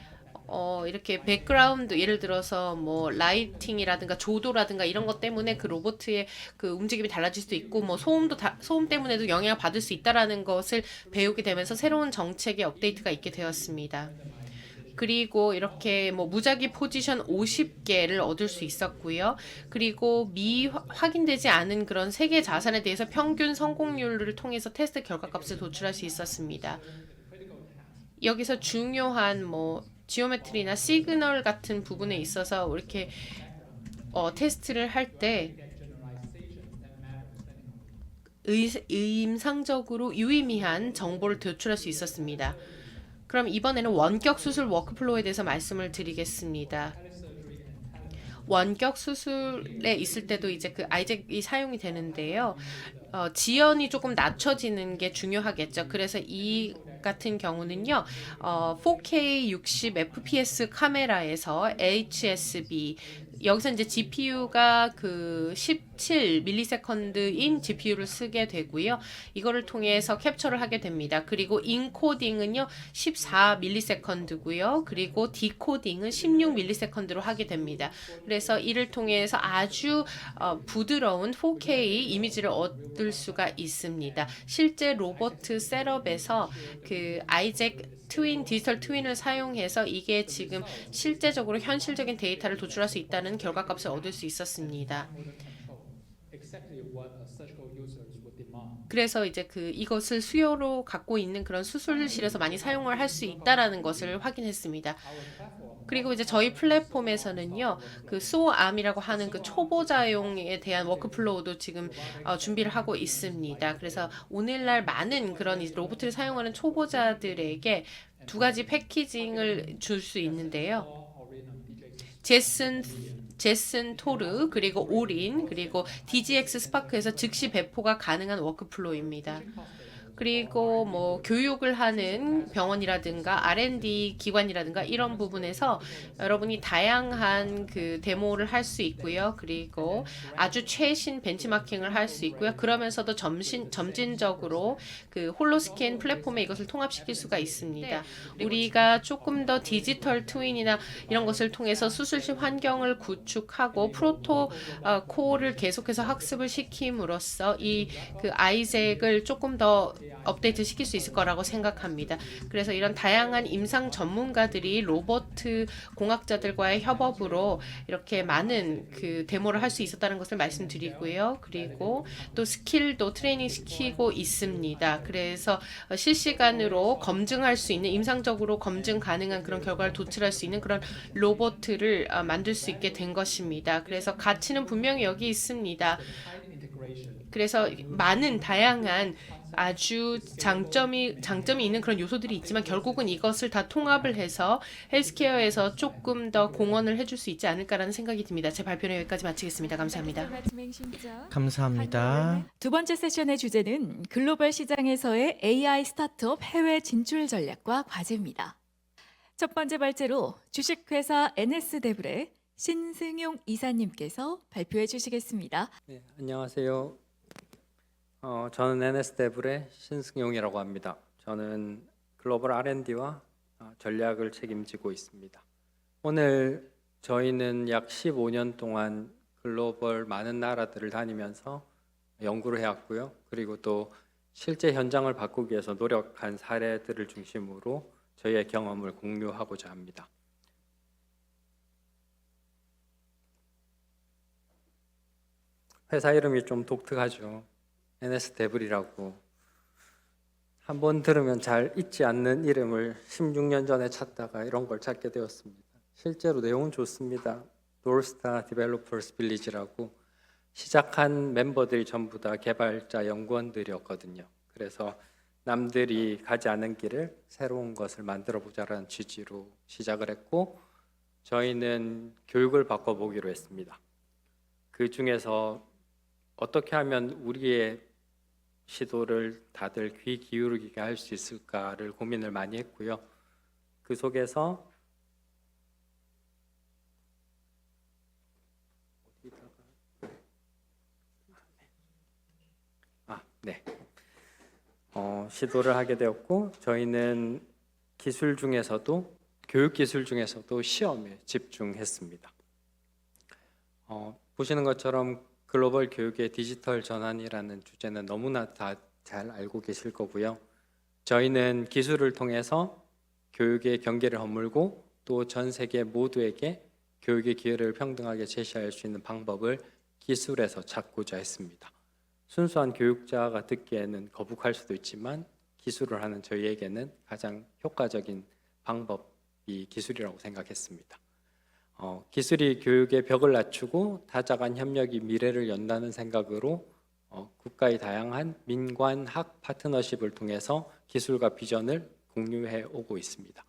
이렇게 백그라운드 예를 들어서 뭐 라이팅이라든가 조도라든가 이런 것 때문에 그 로봇의 그 움직임이 달라질 수도 있고 뭐 소음 때문에도 영향을 받을 수 있다라는 것을 배우게 되면서 새로운 정책의 업데이트가 있게 되었습니다. 그리고 이렇게 뭐 무작위 포지션 50개를 얻을 수 있었고요. 그리고 확인되지 않은 그런 세계 자산에 대해서 평균 성공률을 통해서 테스트 결과값을 도출할 수 있었습니다. 여기서 중요한 뭐 지오메트리나 시그널 같은 부분에 있어서 이렇게 테스트를 할 때 임상적으로 유의미한 정보를 도출할 수 있었습니다. 그럼 이번에는 원격 수술 워크플로우에 대해서 말씀을 드리겠습니다. 원격 수술에 있을 때도 이제 그 아이잭이 사용이 되는데요. 지연이 조금 낮춰지는 게 중요하겠죠. 그래서 이 같은 경우는요, 4K 60 fps 카메라에서 HSB 여기서 이제 GPU가 그 17ms/인 GPU를 쓰게 되고요. 이거를 통해서 캡처를 하게 됩니다. 그리고 인코딩은요 14ms/고요. 그리고 디코딩은 16ms/로 하게 됩니다. 그래서 이를 통해서 아주 부드러운 4K 이미지를 얻을 수가 있습니다. 실제 로봇 셋업에서 그 아이잭 디지털 트윈을 사용해서 이게 지금 실제적으로 현실적인 데이터를 도출할 수 있다는 결과값을 얻을 수 있었습니다. 그래서 이제 이것을 수요로 갖고 있는 그런 수술실에서 많이 사용을 할 수 있다라는 것을 확인했습니다. 그리고 이제 저희 플랫폼에서는요, 그 소암이라고 하는 그 초보자용에 대한 워크플로우도 지금 준비를 하고 있습니다. 그래서 오늘날 많은 그런 로봇을 사용하는 초보자들에게 두 가지 패키징을 줄 수 있는데요. 제슨 토르 그리고 오린 그리고 DGX 스파크에서 즉시 배포가 가능한 워크플로우입니다. 그리고 뭐 교육을 하는 병원이라든가 R&D 기관이라든가 이런 부분에서 여러분이 다양한 그 데모를 할 수 있고요. 그리고 아주 최신 벤치마킹을 할 수 있고요. 그러면서도 점진적으로 그 홀로스캔 플랫폼에 이것을 통합시킬 수가 있습니다. 우리가 조금 더 디지털 트윈이나 이런 것을 통해서 수술실 환경을 구축하고 프로토콜을 계속해서 학습을 시킴으로써 이 그 아이잭을 조금 더 업데이트 시킬 수 있을 거라고 생각합니다. 그래서 이런 다양한 임상 전문가들이 로봇 공학자들과의 협업으로 이렇게 많은 그 데모를 할 수 있었다는 것을 말씀드리고요. 그리고 또 스킬도 트레이닝 시키고 있습니다. 그래서 실시간으로 검증할 수 있는 임상적으로 검증 가능한 그런 결과를 도출할 수 있는 그런 로봇을 만들 수 있게 된 것입니다. 그래서 가치는 분명히 여기 있습니다. 그래서 많은 다양한 아주 장점이 있는 그런 요소들이 있지만 결국은 이것을 다 통합을 해서 헬스케어에서 조금 더 공헌을 해줄 수 있지 않을까라는 생각이 듭니다. 제 발표는 여기까지 마치겠습니다. 감사합니다. 감사합니다. 두 번째 세션의 주제는 글로벌 시장에서의 AI 스타트업 해외 진출 전략과 과제입니다. 첫 번째 발제로 주식회사 NS데블의 신승용 이사님께서 발표해 주시겠습니다. 네, 안녕하세요. 저는 NS데블의 신승용이라고 합니다. 저는 글로벌 R&D와 전략을 책임지고 있습니다. 오늘 저희는 약 15년 동안 글로벌 많은 나라들을 다니면서 연구를 해왔고요. 그리고 또 실제 현장을 바꾸기 위해서 노력한 사례들을 중심으로 저희의 경험을 공유하고자 합니다. 회사 이름이 좀 독특하죠. NS데블이라고. 한번 들으면 잘 잊지 않는 이름을 16년 전에 찾다가 이런 걸 찾게 되었습니다. 실제로 내용은 좋습니다. 노스타 디벨로퍼스 빌리지라고 시작한 멤버들이 전부 다 개발자 연구원들이었거든요. 그래서 남들이 가지 않은 길을 새로운 것을 만들어 보자라는 취지로 시작을 했고 저희는 교육을 바꿔보기로 했습니다. 그 중에서 어떻게 하면 우리의 시도를 다들 귀 기울이게 할 수 있을까를 고민을 많이 했고요. 그 속에서 시도를 하게 되었고, 저희는 기술 중에서도 교육 기술 중에서도 시험에 집중했습니다. 보시는 것처럼 글로벌 교육의 디지털 전환이라는 주제는 너무나 다 잘 알고 계실 거고요. 저희는 기술을 통해서 교육의 경계를 허물고 또 전 세계 모두에게 교육의 기회를 평등하게 제시할 수 있는 방법을 기술에서 찾고자 했습니다. 순수한 교육자가 듣기에는 거북할 수도 있지만 기술을 하는 저희에게는 가장 효과적인 방법이 기술이라고 생각했습니다. 기술이 교육의 벽을 낮추고 다자간 협력이 미래를 연다는 생각으로 국가의 다양한 민관학 파트너십을 통해서 기술과 비전을 공유해 오고 있습니다.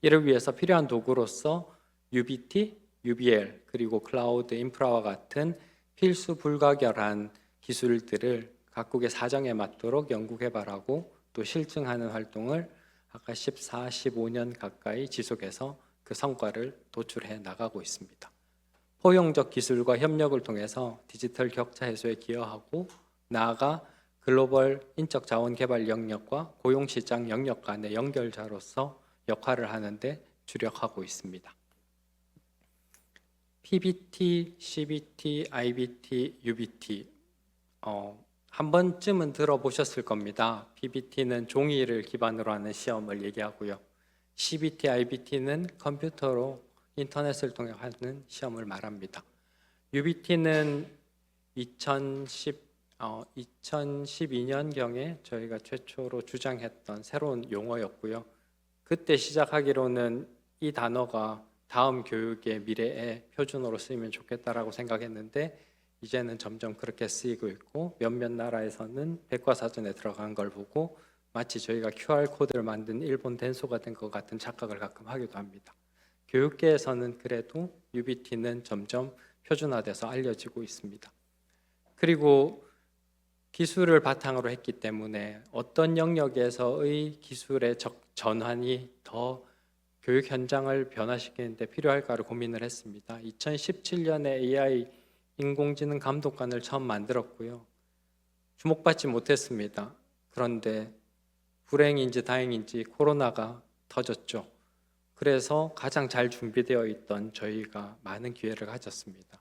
이를 위해서 필요한 도구로서 UBT, UBL 그리고 클라우드 인프라와 같은 필수 불가결한 기술들을 각국의 사정에 맞도록 연구 개발하고 또 실증하는 활동을 아까 14, 15년 가까이 지속해서 그 성과를 도출해 나가고 있습니다. 포용적 기술과 협력을 통해서 디지털 격차 해소에 기여하고 나아가 글로벌 인적 자원 개발 영역과 고용 시장 영역 간의 연결자로서 역할을 하는데 주력하고 있습니다. PBT, CBT, IBT, UBT 한 번쯤은 들어보셨을 겁니다. PBT는 종이를 기반으로 하는 시험을 얘기하고요. CBT, IBT는 컴퓨터로 인터넷을 통해 하는 시험을 말합니다. UBT는 2012년경에 저희가 최초로 주장했던 새로운 용어였고요. 그때 시작하기로는 이 단어가 다음 교육의 미래의 표준어로 쓰이면 좋겠다라고 생각했는데 이제는 점점 그렇게 쓰이고 있고 몇몇 나라에서는 백과사전에 들어간 걸 보고 마치 저희가 QR코드를 만든 일본 덴소가 된 것 같은 착각을 가끔 하기도 합니다. 교육계에서는 그래도 UBT는 점점 표준화돼서 알려지고 있습니다. 그리고 기술을 바탕으로 했기 때문에 어떤 영역에서의 기술의 전환이 더 교육 현장을 변화시키는 데 필요할까를 고민을 했습니다. 2017년에 AI 인공지능 감독관을 처음 만들었고요. 주목받지 못했습니다. 그런데 불행인지 다행인지 코로나가 터졌죠. 그래서 가장 잘 준비되어 있던 저희가 많은 기회를 가졌습니다.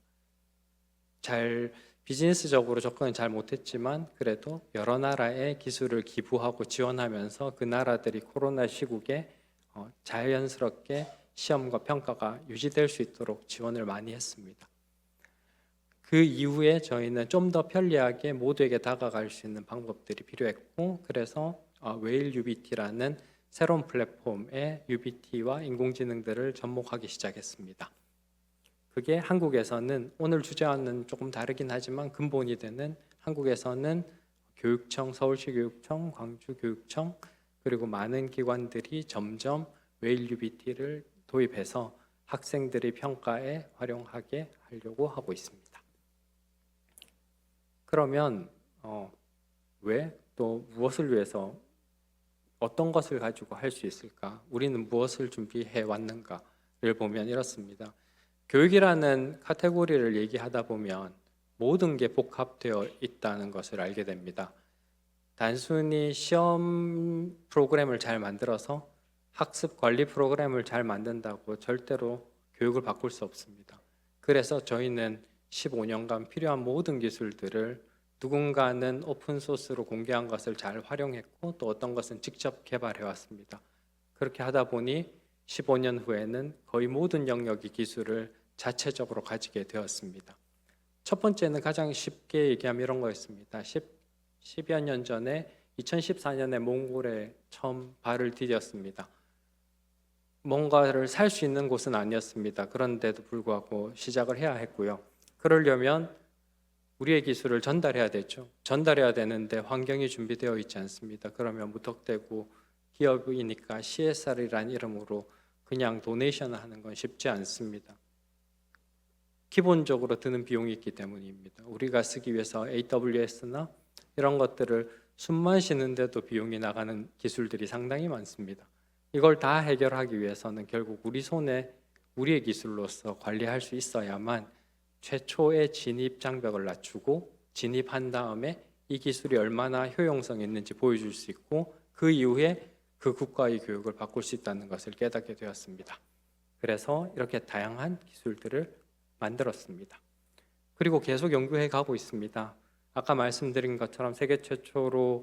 비즈니스적으로 접근은 잘 못했지만 그래도 여러 나라에 기술을 기부하고 지원하면서 그 나라들이 코로나 시국에 자연스럽게 시험과 평가가 유지될 수 있도록 지원을 많이 했습니다. 그 이후에 저희는 좀 더 편리하게 모두에게 다가갈 수 있는 방법들이 필요했고 그래서 웨일 UBT라는 새로운 플랫폼의 UBT와 인공지능들을 접목하기 시작했습니다. 그게 한국에서는 오늘 주제와는 조금 다르긴 하지만 근본이 되는 한국에서는 교육청, 서울시 교육청, 광주 교육청 그리고 많은 기관들이 점점 웨일 UBT를 도입해서 학생들의 평가에 활용하게 하려고 하고 있습니다. 그러면 왜 또 무엇을 위해서 어떤 것을 가지고 할 수 있을까? 우리는 무엇을 준비해 왔는가를 보면 이렇습니다. 교육이라는 카테고리를 얘기하다 보면 모든 게 복합되어 있다는 것을 알게 됩니다. 단순히 시험 프로그램을 잘 만들어서 학습 관리 프로그램을 잘 만든다고 절대로 교육을 바꿀 수 없습니다. 그래서 저희는 15년간 필요한 모든 기술들을 누군가는 오픈소스로 공개한 것을 잘 활용했고 또 어떤 것은 직접 개발해 왔습니다. 그렇게 하다 보니 15년 후에는 거의 모든 영역의 기술을 자체적으로 가지게 되었습니다. 첫 번째는 가장 쉽게 얘기하면 이런 거였습니다. 10여 년 전에 2014년에 몽골에 처음 발을 디뎠습니다. 뭔가를 살 수 있는 곳은 아니었습니다. 그런데도 불구하고 시작을 해야 했고요. 그러려면 우리의 기술을 전달해야 되죠. 전달해야 되는데 환경이 준비되어 있지 않습니다. 그러면 무턱대고 기업이니까 CSR이라는 이름으로 그냥 도네이션을 하는 건 쉽지 않습니다. 기본적으로 드는 비용이 있기 때문입니다. 우리가 쓰기 위해서 AWS나 이런 것들을 숨만 쉬는데도 비용이 나가는 기술들이 상당히 많습니다. 이걸 다 해결하기 위해서는 결국 우리 손에 우리의 기술로서 관리할 수 있어야만 최초의 진입 장벽을 낮추고 진입한 다음에 이 기술이 얼마나 효용성이 있는지 보여줄 수 있고 그 이후에 그 국가의 교육을 바꿀 수 있다는 것을 깨닫게 되었습니다. 그래서 이렇게 다양한 기술들을 만들었습니다. 그리고 계속 연구해 가고 있습니다. 아까 말씀드린 것처럼 세계 최초로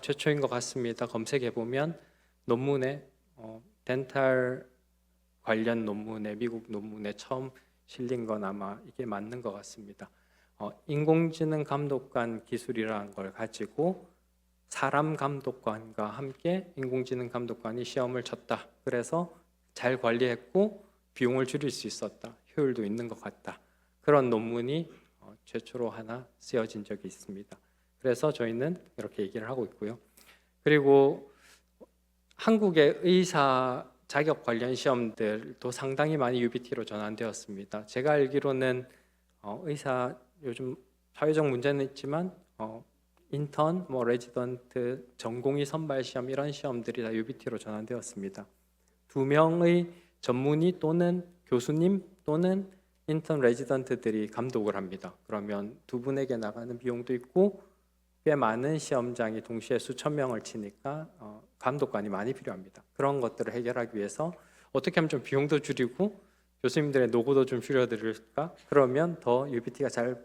최초인 것 같습니다. 검색해 보면 논문에 덴탈 관련 논문에 미국 논문에 처음 실린 건 아마 이게 맞는 것 같습니다. 인공지능 감독관 기술이라는 걸 가지고 사람 감독관과 함께 인공지능 감독관이 시험을 쳤다. 그래서 잘 관리했고 비용을 줄일 수 있었다. 효율도 있는 것 같다. 그런 논문이 최초로 하나 쓰여진 적이 있습니다. 그래서 저희는 이렇게 얘기를 하고 있고요. 그리고 한국의 의사 자격 관련 시험들도 상당히 많이 UBT로 전환되었습니다. 제가 알기로는 의사 요즘 사회적 문제는 있지만 인턴, 레지던트, 전공의 선발 시험 이런 시험들이 다 UBT로 전환되었습니다. 2명의 전문의 또는 교수님 또는 인턴 레지던트들이 감독을 합니다. 그러면 두 분에게 나가는 비용도 있고 꽤 많은 시험장이 동시에 수천 명을 치니까 감독관이 많이 필요합니다. 그런 것들을 해결하기 위해서 어떻게 하면 좀 비용도 줄이고 교수님들의 노고도 좀 줄여드릴까? 그러면 더 UBT가 잘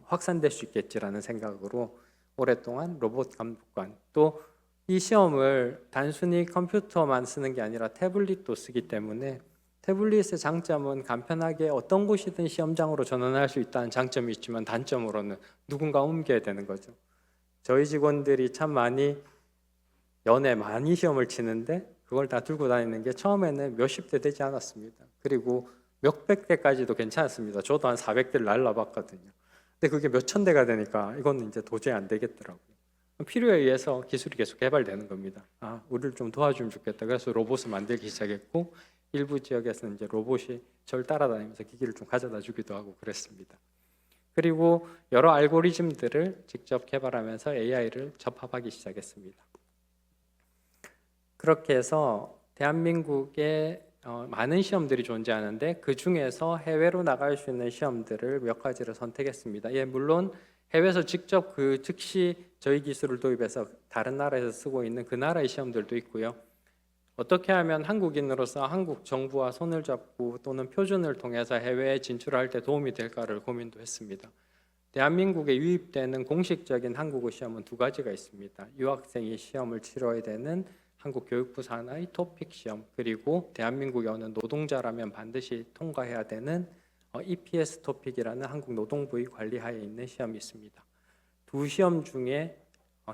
확산될 수 있겠지라는 생각으로 오랫동안 로봇 감독관 또 이 시험을 단순히 컴퓨터만 쓰는 게 아니라 태블릿도 쓰기 때문에 태블릿의 장점은 간편하게 어떤 곳이든 시험장으로 전환할 수 있다는 장점이 있지만 단점으로는 누군가 옮겨야 되는 거죠. 저희 직원들이 참 많이 시험을 치는데 그걸 다 들고 다니는 게 처음에는 몇십 대 되지 않았습니다. 그리고 몇백 대까지도 괜찮았습니다. 저도 한 400대를 날라봤거든요. 근데 그게 몇천 대가 되니까 이건 이제 도저히 안 되겠더라고요. 필요에 의해서 기술이 계속 개발되는 겁니다. 우리를 좀 도와주면 좋겠다. 그래서 로봇을 만들기 시작했고 일부 지역에서는 이제 로봇이 저를 따라다니면서 기기를 좀 가져다 주기도 하고 그랬습니다. 그리고 여러 알고리즘들을 직접 개발하면서 AI를 접합하기 시작했습니다. 그렇게 해서 대한민국에 많은 시험들이 존재하는데 그 중에서 해외로 나갈 수 있는 시험들을 몇 가지를 선택했습니다. 물론 해외에서 직접 그 즉시 저희 기술을 도입해서 다른 나라에서 쓰고 있는 그 나라의 시험들도 있고요. 어떻게 하면 한국인으로서 한국 정부와 손을 잡고 또는 표준을 통해서 해외에 진출할 때 도움이 될까를 고민도 했습니다. 대한민국에 유입되는 공식적인 한국어 시험은 두 가지가 있습니다. 유학생이 시험을 치러야 되는 한국 교육부 산하의 토픽 시험, 그리고 대한민국에 오는 노동자라면 반드시 통과해야 되는 EPS 토픽이라는 한국 노동부의 관리하에 있는 시험이 있습니다. 두 시험 중에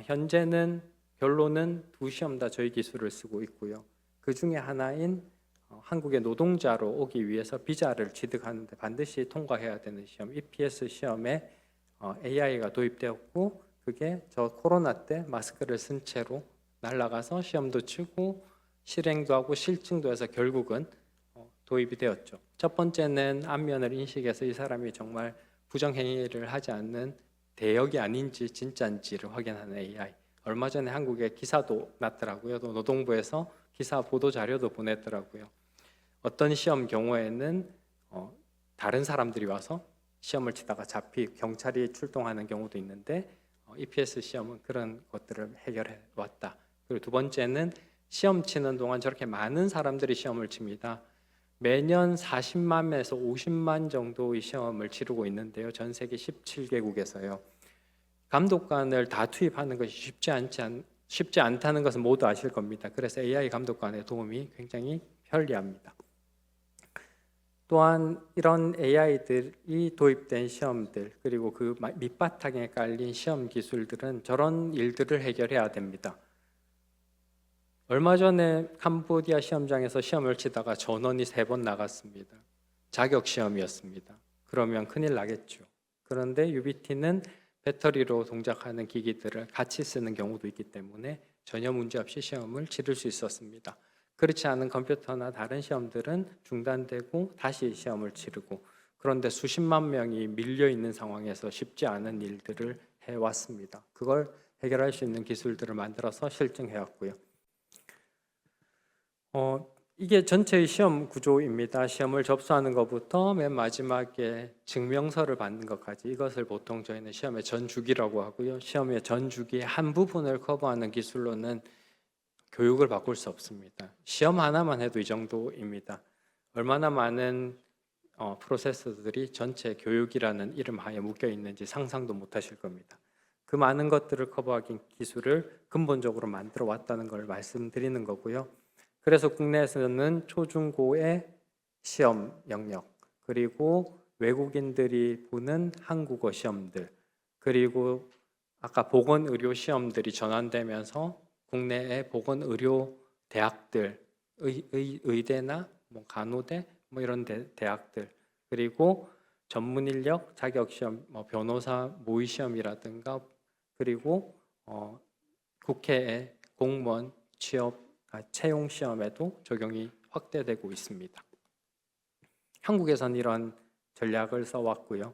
현재는 결론은 두 시험 다 저희 기술을 쓰고 있고요. 그 중에 하나인 한국의 노동자로 오기 위해서 비자를 취득하는데 반드시 통과해야 되는 시험 EPS 시험에 AI가 도입되었고 그게 저 코로나 때 마스크를 쓴 채로 날아가서 시험도 치고 실행도 하고 실증도 해서 결국은 도입이 되었죠. 첫 번째는 안면을 인식해서 이 사람이 정말 부정행위를 하지 않는 대역이 아닌지 진짜인지를 확인하는 AI. 얼마 전에 한국에 기사도 났더라고요. 또 노동부에서 기사 보도 자료도 보냈더라고요. 어떤 시험 경우에는 다른 사람들이 와서 시험을 치다가 경찰이 출동하는 경우도 있는데 EPS 시험은 그런 것들을 해결해 왔다. 그리고 두 번째는 시험 치는 동안 저렇게 많은 사람들이 시험을 칩니다. 매년 40만에서 50만 정도의 시험을 치르고 있는데요. 전 세계 17개국에서요. 감독관을 다 투입하는 것이 쉽지 않다는 것은 모두 아실 겁니다. 그래서 AI 감독관의 도움이 굉장히 편리합니다. 또한 이런 AI들이 도입된 시험들 그리고 그 밑바탕에 깔린 시험 기술들은 저런 일들을 해결해야 됩니다. 얼마 전에 캄보디아 시험장에서 시험을 치다가 전원이 3번 나갔습니다. 자격 시험이었습니다. 그러면 큰일 나겠죠. 그런데 UBT는 배터리로 동작하는 기기들을 같이 쓰는 경우도 있기 때문에 전혀 문제없이 시험을 치를 수 있었습니다. 그렇지 않은 컴퓨터나 다른 시험들은 중단되고 다시 시험을 치르고 그런데 수십만 명이 밀려 있는 상황에서 쉽지 않은 일들을 해왔습니다. 그걸 해결할 수 있는 기술들을 만들어서 실증해왔고요. 이게 전체의 시험 구조입니다. 시험을 접수하는 것부터 맨 마지막에 증명서를 받는 것까지 이것을 보통 저희는 시험의 전 주기라고 하고요. 시험의 전 주기의 한 부분을 커버하는 기술로는 교육을 바꿀 수 없습니다. 시험 하나만 해도 이 정도입니다. 얼마나 많은 프로세스들이 전체 교육이라는 이름 하에 묶여 있는지 상상도 못 하실 겁니다. 그 많은 것들을 커버하기 기술을 근본적으로 만들어 왔다는 걸 말씀드리는 거고요. 그래서 국내에서는 초중고의 시험 영역, 그리고 외국인들이 보는 한국어 시험들, 그리고 아까 보건의료 시험들이 전환되면서 국내의 보건의료 대학들, 의대나 간호대 이런 대학들, 그리고 전문인력 자격시험, 변호사 모의시험이라든가, 그리고 국회의 공무원 채용 시험에도 적용이 확대되고 있습니다. 한국에서는 이런 전략을 써왔고요.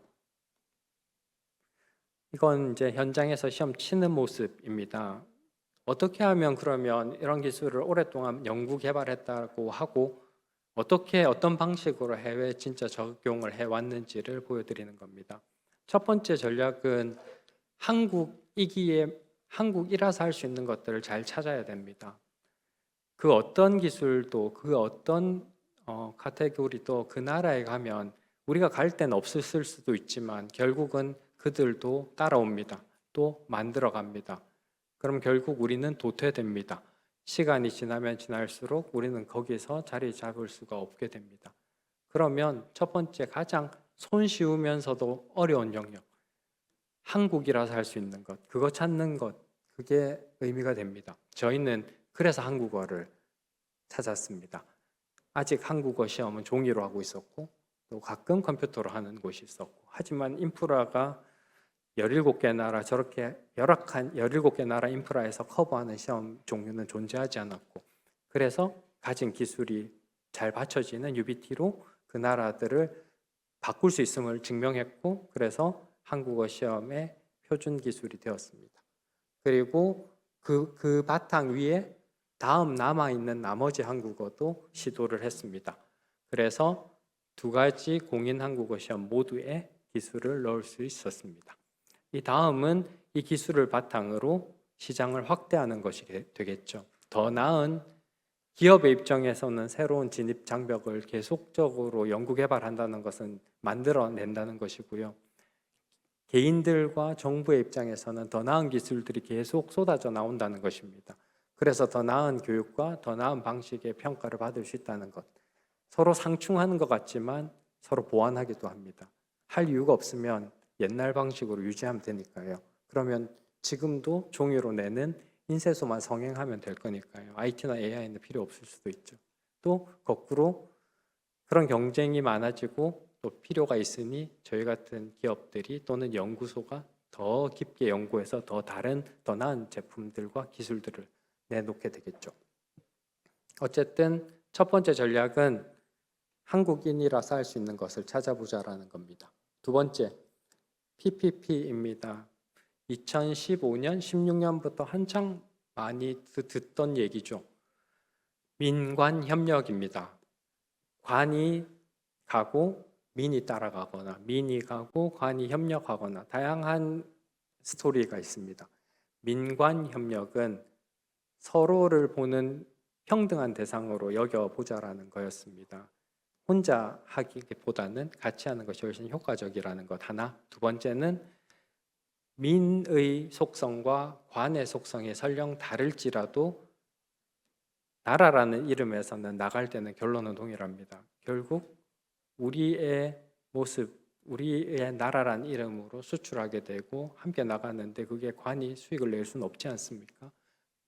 이건 이제 현장에서 시험 치는 모습입니다. 어떻게 하면 그러면 이런 기술을 오랫동안 연구 개발했다고 하고 어떻게 어떤 방식으로 해외에 진짜 적용을 해왔는지를 보여드리는 겁니다. 첫 번째 전략은 한국이라서 할 수 있는 것들을 잘 찾아야 됩니다. 그 어떤 기술도 그 어떤 카테고리도 그 나라에 가면 우리가 갈 때는 없을 수도 있지만 결국은 그들도 따라옵니다. 또 만들어갑니다. 그럼 결국 우리는 도태됩니다. 시간이 지나면 지날수록 우리는 거기서 자리 잡을 수가 없게 됩니다. 그러면 첫 번째 가장 손쉬우면서도 어려운 영역, 한국이라서 할 수 있는 것, 그거 찾는 것, 그게 의미가 됩니다. 저희는 그래서 한국어를 찾았습니다. 아직 한국어 시험은 종이로 하고 있었고 또 가끔 컴퓨터로 하는 곳이 있었고, 하지만 인프라가 17개 나라, 저렇게 열악한 17개 나라 인프라에서 커버하는 시험 종류는 존재하지 않았고, 그래서 가진 기술이 잘 받쳐지는 UBT로 그 나라들을 바꿀 수 있음을 증명했고, 그래서 한국어 시험의 표준 기술이 되었습니다. 그리고 그 바탕 위에 다음 남아있는 나머지 한국어도 시도를 했습니다. 그래서 두 가지 공인 한국어 시험 모두에 기술을 넣을 수 있었습니다. 이 다음은 이 기술을 바탕으로 시장을 확대하는 것이 되겠죠. 더 나은 기업의 입장에서는 새로운 진입 장벽을 계속적으로 연구 개발한다는 것은 만들어낸다는 것이고요. 개인들과 정부의 입장에서는 더 나은 기술들이 계속 쏟아져 나온다는 것입니다. 그래서 더 나은 교육과 더 나은 방식의 평가를 받을 수 있다는 것. 서로 상충하는 것 같지만 서로 보완하기도 합니다. 할 이유가 없으면 옛날 방식으로 유지하면 되니까요. 그러면 지금도 종이로 내는 인쇄소만 성행하면 될 거니까요. IT나 AI는 필요 없을 수도 있죠. 또 거꾸로 그런 경쟁이 많아지고 또 필요가 있으니 저희 같은 기업들이 또는 연구소가 더 깊게 연구해서 더 다른 더 나은 제품들과 기술들을 내놓게 되겠죠. 어쨌든 첫 번째 전략은 한국인이라서 할 수 있는 것을 찾아보자라는 겁니다. 두 번째, PPP입니다. 2015년, 16년부터 한창 많이 듣던 얘기죠. 민관협력입니다. 관이 가고 민이 따라가거나 민이 가고 관이 협력하거나 다양한 스토리가 있습니다. 민관협력은 서로를 보는 평등한 대상으로 여겨보자라는 거였습니다. 혼자 하기보다는 같이 하는 것이 훨씬 효과적이라는 것 하나. 두 번째는 민의 속성과 관의 속성이 설령 다를지라도 나라라는 이름에서는 나갈 때는 결론은 동일합니다. 결국 우리의 모습, 우리의 나라라는 이름으로 수출하게 되고 함께 나가는데 그게 관이 수익을 낼 수는 없지 않습니까?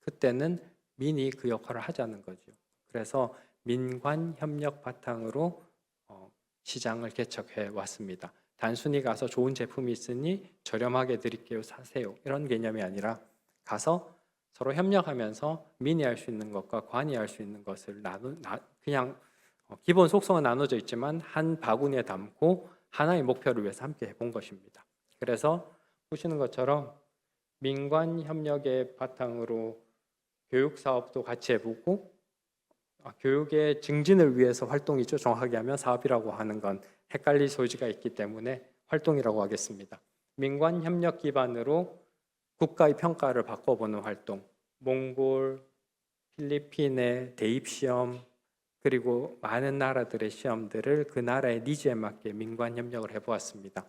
그때는 민이 그 역할을 하자는 거죠. 그래서 민관 협력 바탕으로 시장을 개척해 왔습니다. 단순히 가서 좋은 제품이 있으니 저렴하게 드릴게요, 사세요, 이런 개념이 아니라 가서 서로 협력하면서 민의할 수 있는 것과 관의할 수 있는 것을 그냥 기본 속성은 나눠져 있지만 한 바구니에 담고 하나의 목표를 위해서 함께 해본 것입니다. 그래서 보시는 것처럼 민관 협력의 바탕으로 교육 사업도 같이 해보고 교육의 증진을 위해서 활동이죠. 정확하게 하면 사업이라고 하는 건 헷갈릴 소지가 있기 때문에 활동이라고 하겠습니다. 민관 협력 기반으로 국가의 평가를 바꿔보는 활동, 몽골, 필리핀의 대입 시험, 그리고 많은 나라들의 시험들을 그 나라의 니즈에 맞게 민관 협력을 해보았습니다.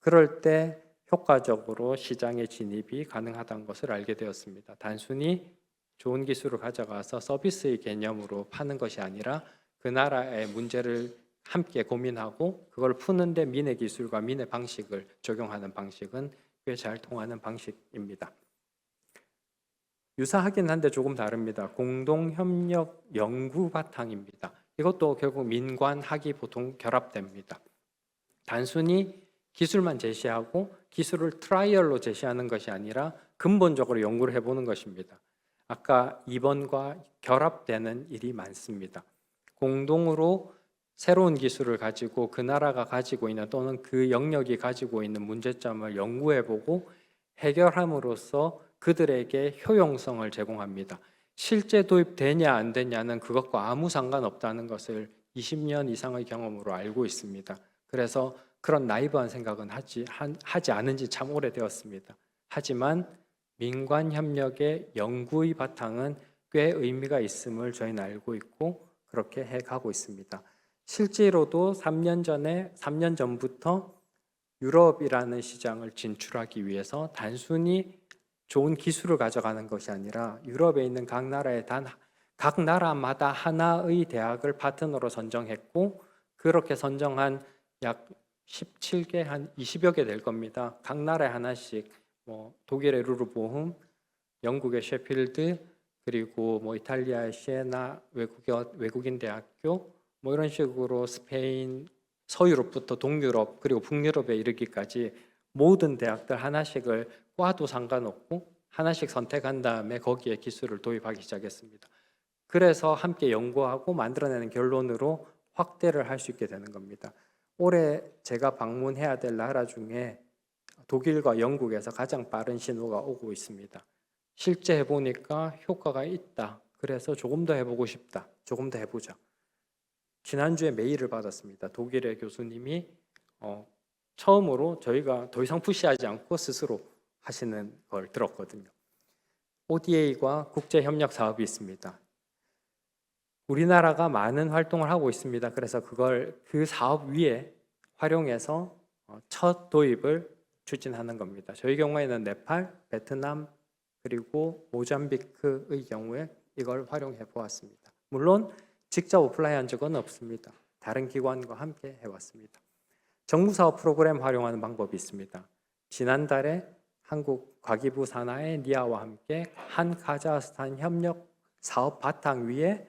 그럴 때 효과적으로 시장에 진입이 가능하다는 것을 알게 되었습니다. 단순히 좋은 기술을 가져가서 서비스의 개념으로 파는 것이 아니라 그 나라의 문제를 함께 고민하고 그걸 푸는데 민의 기술과 민의 방식을 적용하는 방식은 꽤 잘 통하는 방식입니다. 유사하긴 한데 조금 다릅니다. 공동협력 연구 바탕입니다. 이것도 결국 민관, 학이 보통 결합됩니다. 단순히 기술만 제시하고 기술을 트라이얼로 제시하는 것이 아니라 근본적으로 연구를 해보는 것입니다. 아까 2번과 결합되는 일이 많습니다. 공동으로 새로운 기술을 가지고 그 나라가 가지고 있는 또는 그 영역이 가지고 있는 문제점을 연구해보고 해결함으로써 그들에게 효용성을 제공합니다. 실제 도입되냐 안 되냐는 그것과 아무 상관없다는 것을 20년 이상의 경험으로 알고 있습니다. 그래서 그런 나이브한 생각은 하지 않은 지 참 오래되었습니다. 하지만 민관협력의 연구의 바탕은 꽤 의미가 있음을 저희는 알고 있고 그렇게 해가고 있습니다. 실제로도 3년 전부터 유럽이라는 시장을 진출하기 위해서 단순히 좋은 기술을 가져가는 것이 아니라 유럽에 있는 각 나라마다 하나의 대학을 파트너로 선정했고 그렇게 선정한 약 17개, 한 20여 개 될 겁니다. 각 나라에 하나씩 독일의 루르보훔, 영국의 셰필드, 그리고 이탈리아의 시에나 외국인 대학교 이런 식으로 스페인, 서유럽부터 동유럽 그리고 북유럽에 이르기까지 모든 대학들 하나씩을 과도 상관없고 하나씩 선택한 다음에 거기에 기술을 도입하기 시작했습니다. 그래서 함께 연구하고 만들어내는 결론으로 확대를 할 수 있게 되는 겁니다. 올해 제가 방문해야 될 나라 중에 독일과 영국에서 가장 빠른 신호가 오고 있습니다. 실제 해보니까 효과가 있다. 그래서 조금 더 해보고 싶다. 조금 더 해보자. 지난주에 메일을 받았습니다. 독일의 교수님이 처음으로 저희가 더 이상 푸시하지 않고 스스로 하시는 걸 들었거든요. ODA과 국제협력 사업이 있습니다. 우리나라가 많은 활동을 하고 있습니다. 그래서 그 사업 위에 활용해서 첫 도입을 추진하는 겁니다. 저희 경우에는 네팔, 베트남, 그리고 모잠비크의 경우에 이걸 활용해 보았습니다. 물론 직접 오플라이한 적은 없습니다. 다른 기관과 함께 해왔습니다. 정부사업 프로그램 활용하는 방법이 있습니다. 지난달에 한국 과기부 산하의 니아와 함께 한 카자흐스탄 협력 사업 바탕 위에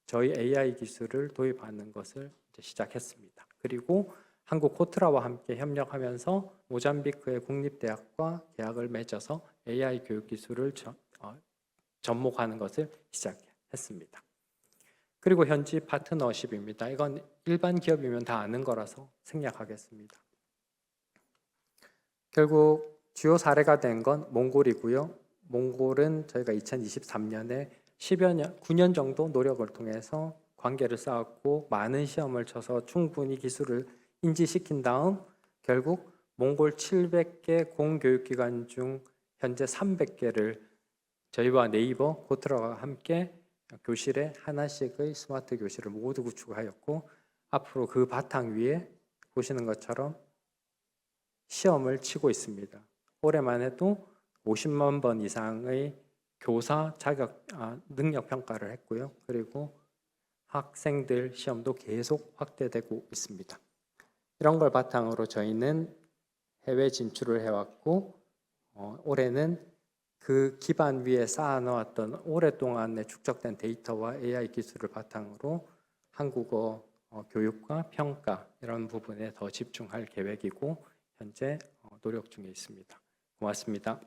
저희 AI 기술을 도입하는 것을 이제 시작했습니다. 그리고 한국 코트라와 함께 협력하면서 모잠비크의 국립대학과 계약을 맺어서 AI 교육 기술을 접목하는 것을 시작했습니다. 그리고 현지 파트너십입니다. 이건 일반 기업이면 다 아는 거라서 생략하겠습니다. 결국 주요 사례가 된 건 몽골이고요. 몽골은 저희가 2023년에 9년 정도 노력을 통해서 관계를 쌓았고 많은 시험을 쳐서 충분히 기술을 인지시킨 다음 결국 몽골 700개 공교육기관 중 현재 300개를 저희와 네이버, 코트라와 함께 교실에 하나씩의 스마트 교실을 모두 구축하였고 앞으로 그 바탕 위에 보시는 것처럼 시험을 치고 있습니다. 올해만 해도 50만 번 이상의 교사 자격 능력 평가를 했고요. 그리고 학생들 시험도 계속 확대되고 있습니다. 이런 걸 바탕으로 저희는 해외 진출을 해왔고 올해는 그 기반 위에 쌓아놓았던 오랫동안에 축적된 데이터와 AI 기술을 바탕으로 한국어 교육과 평가 이런 부분에 더 집중할 계획이고 현재 노력 중에 있습니다. 고맙습니다.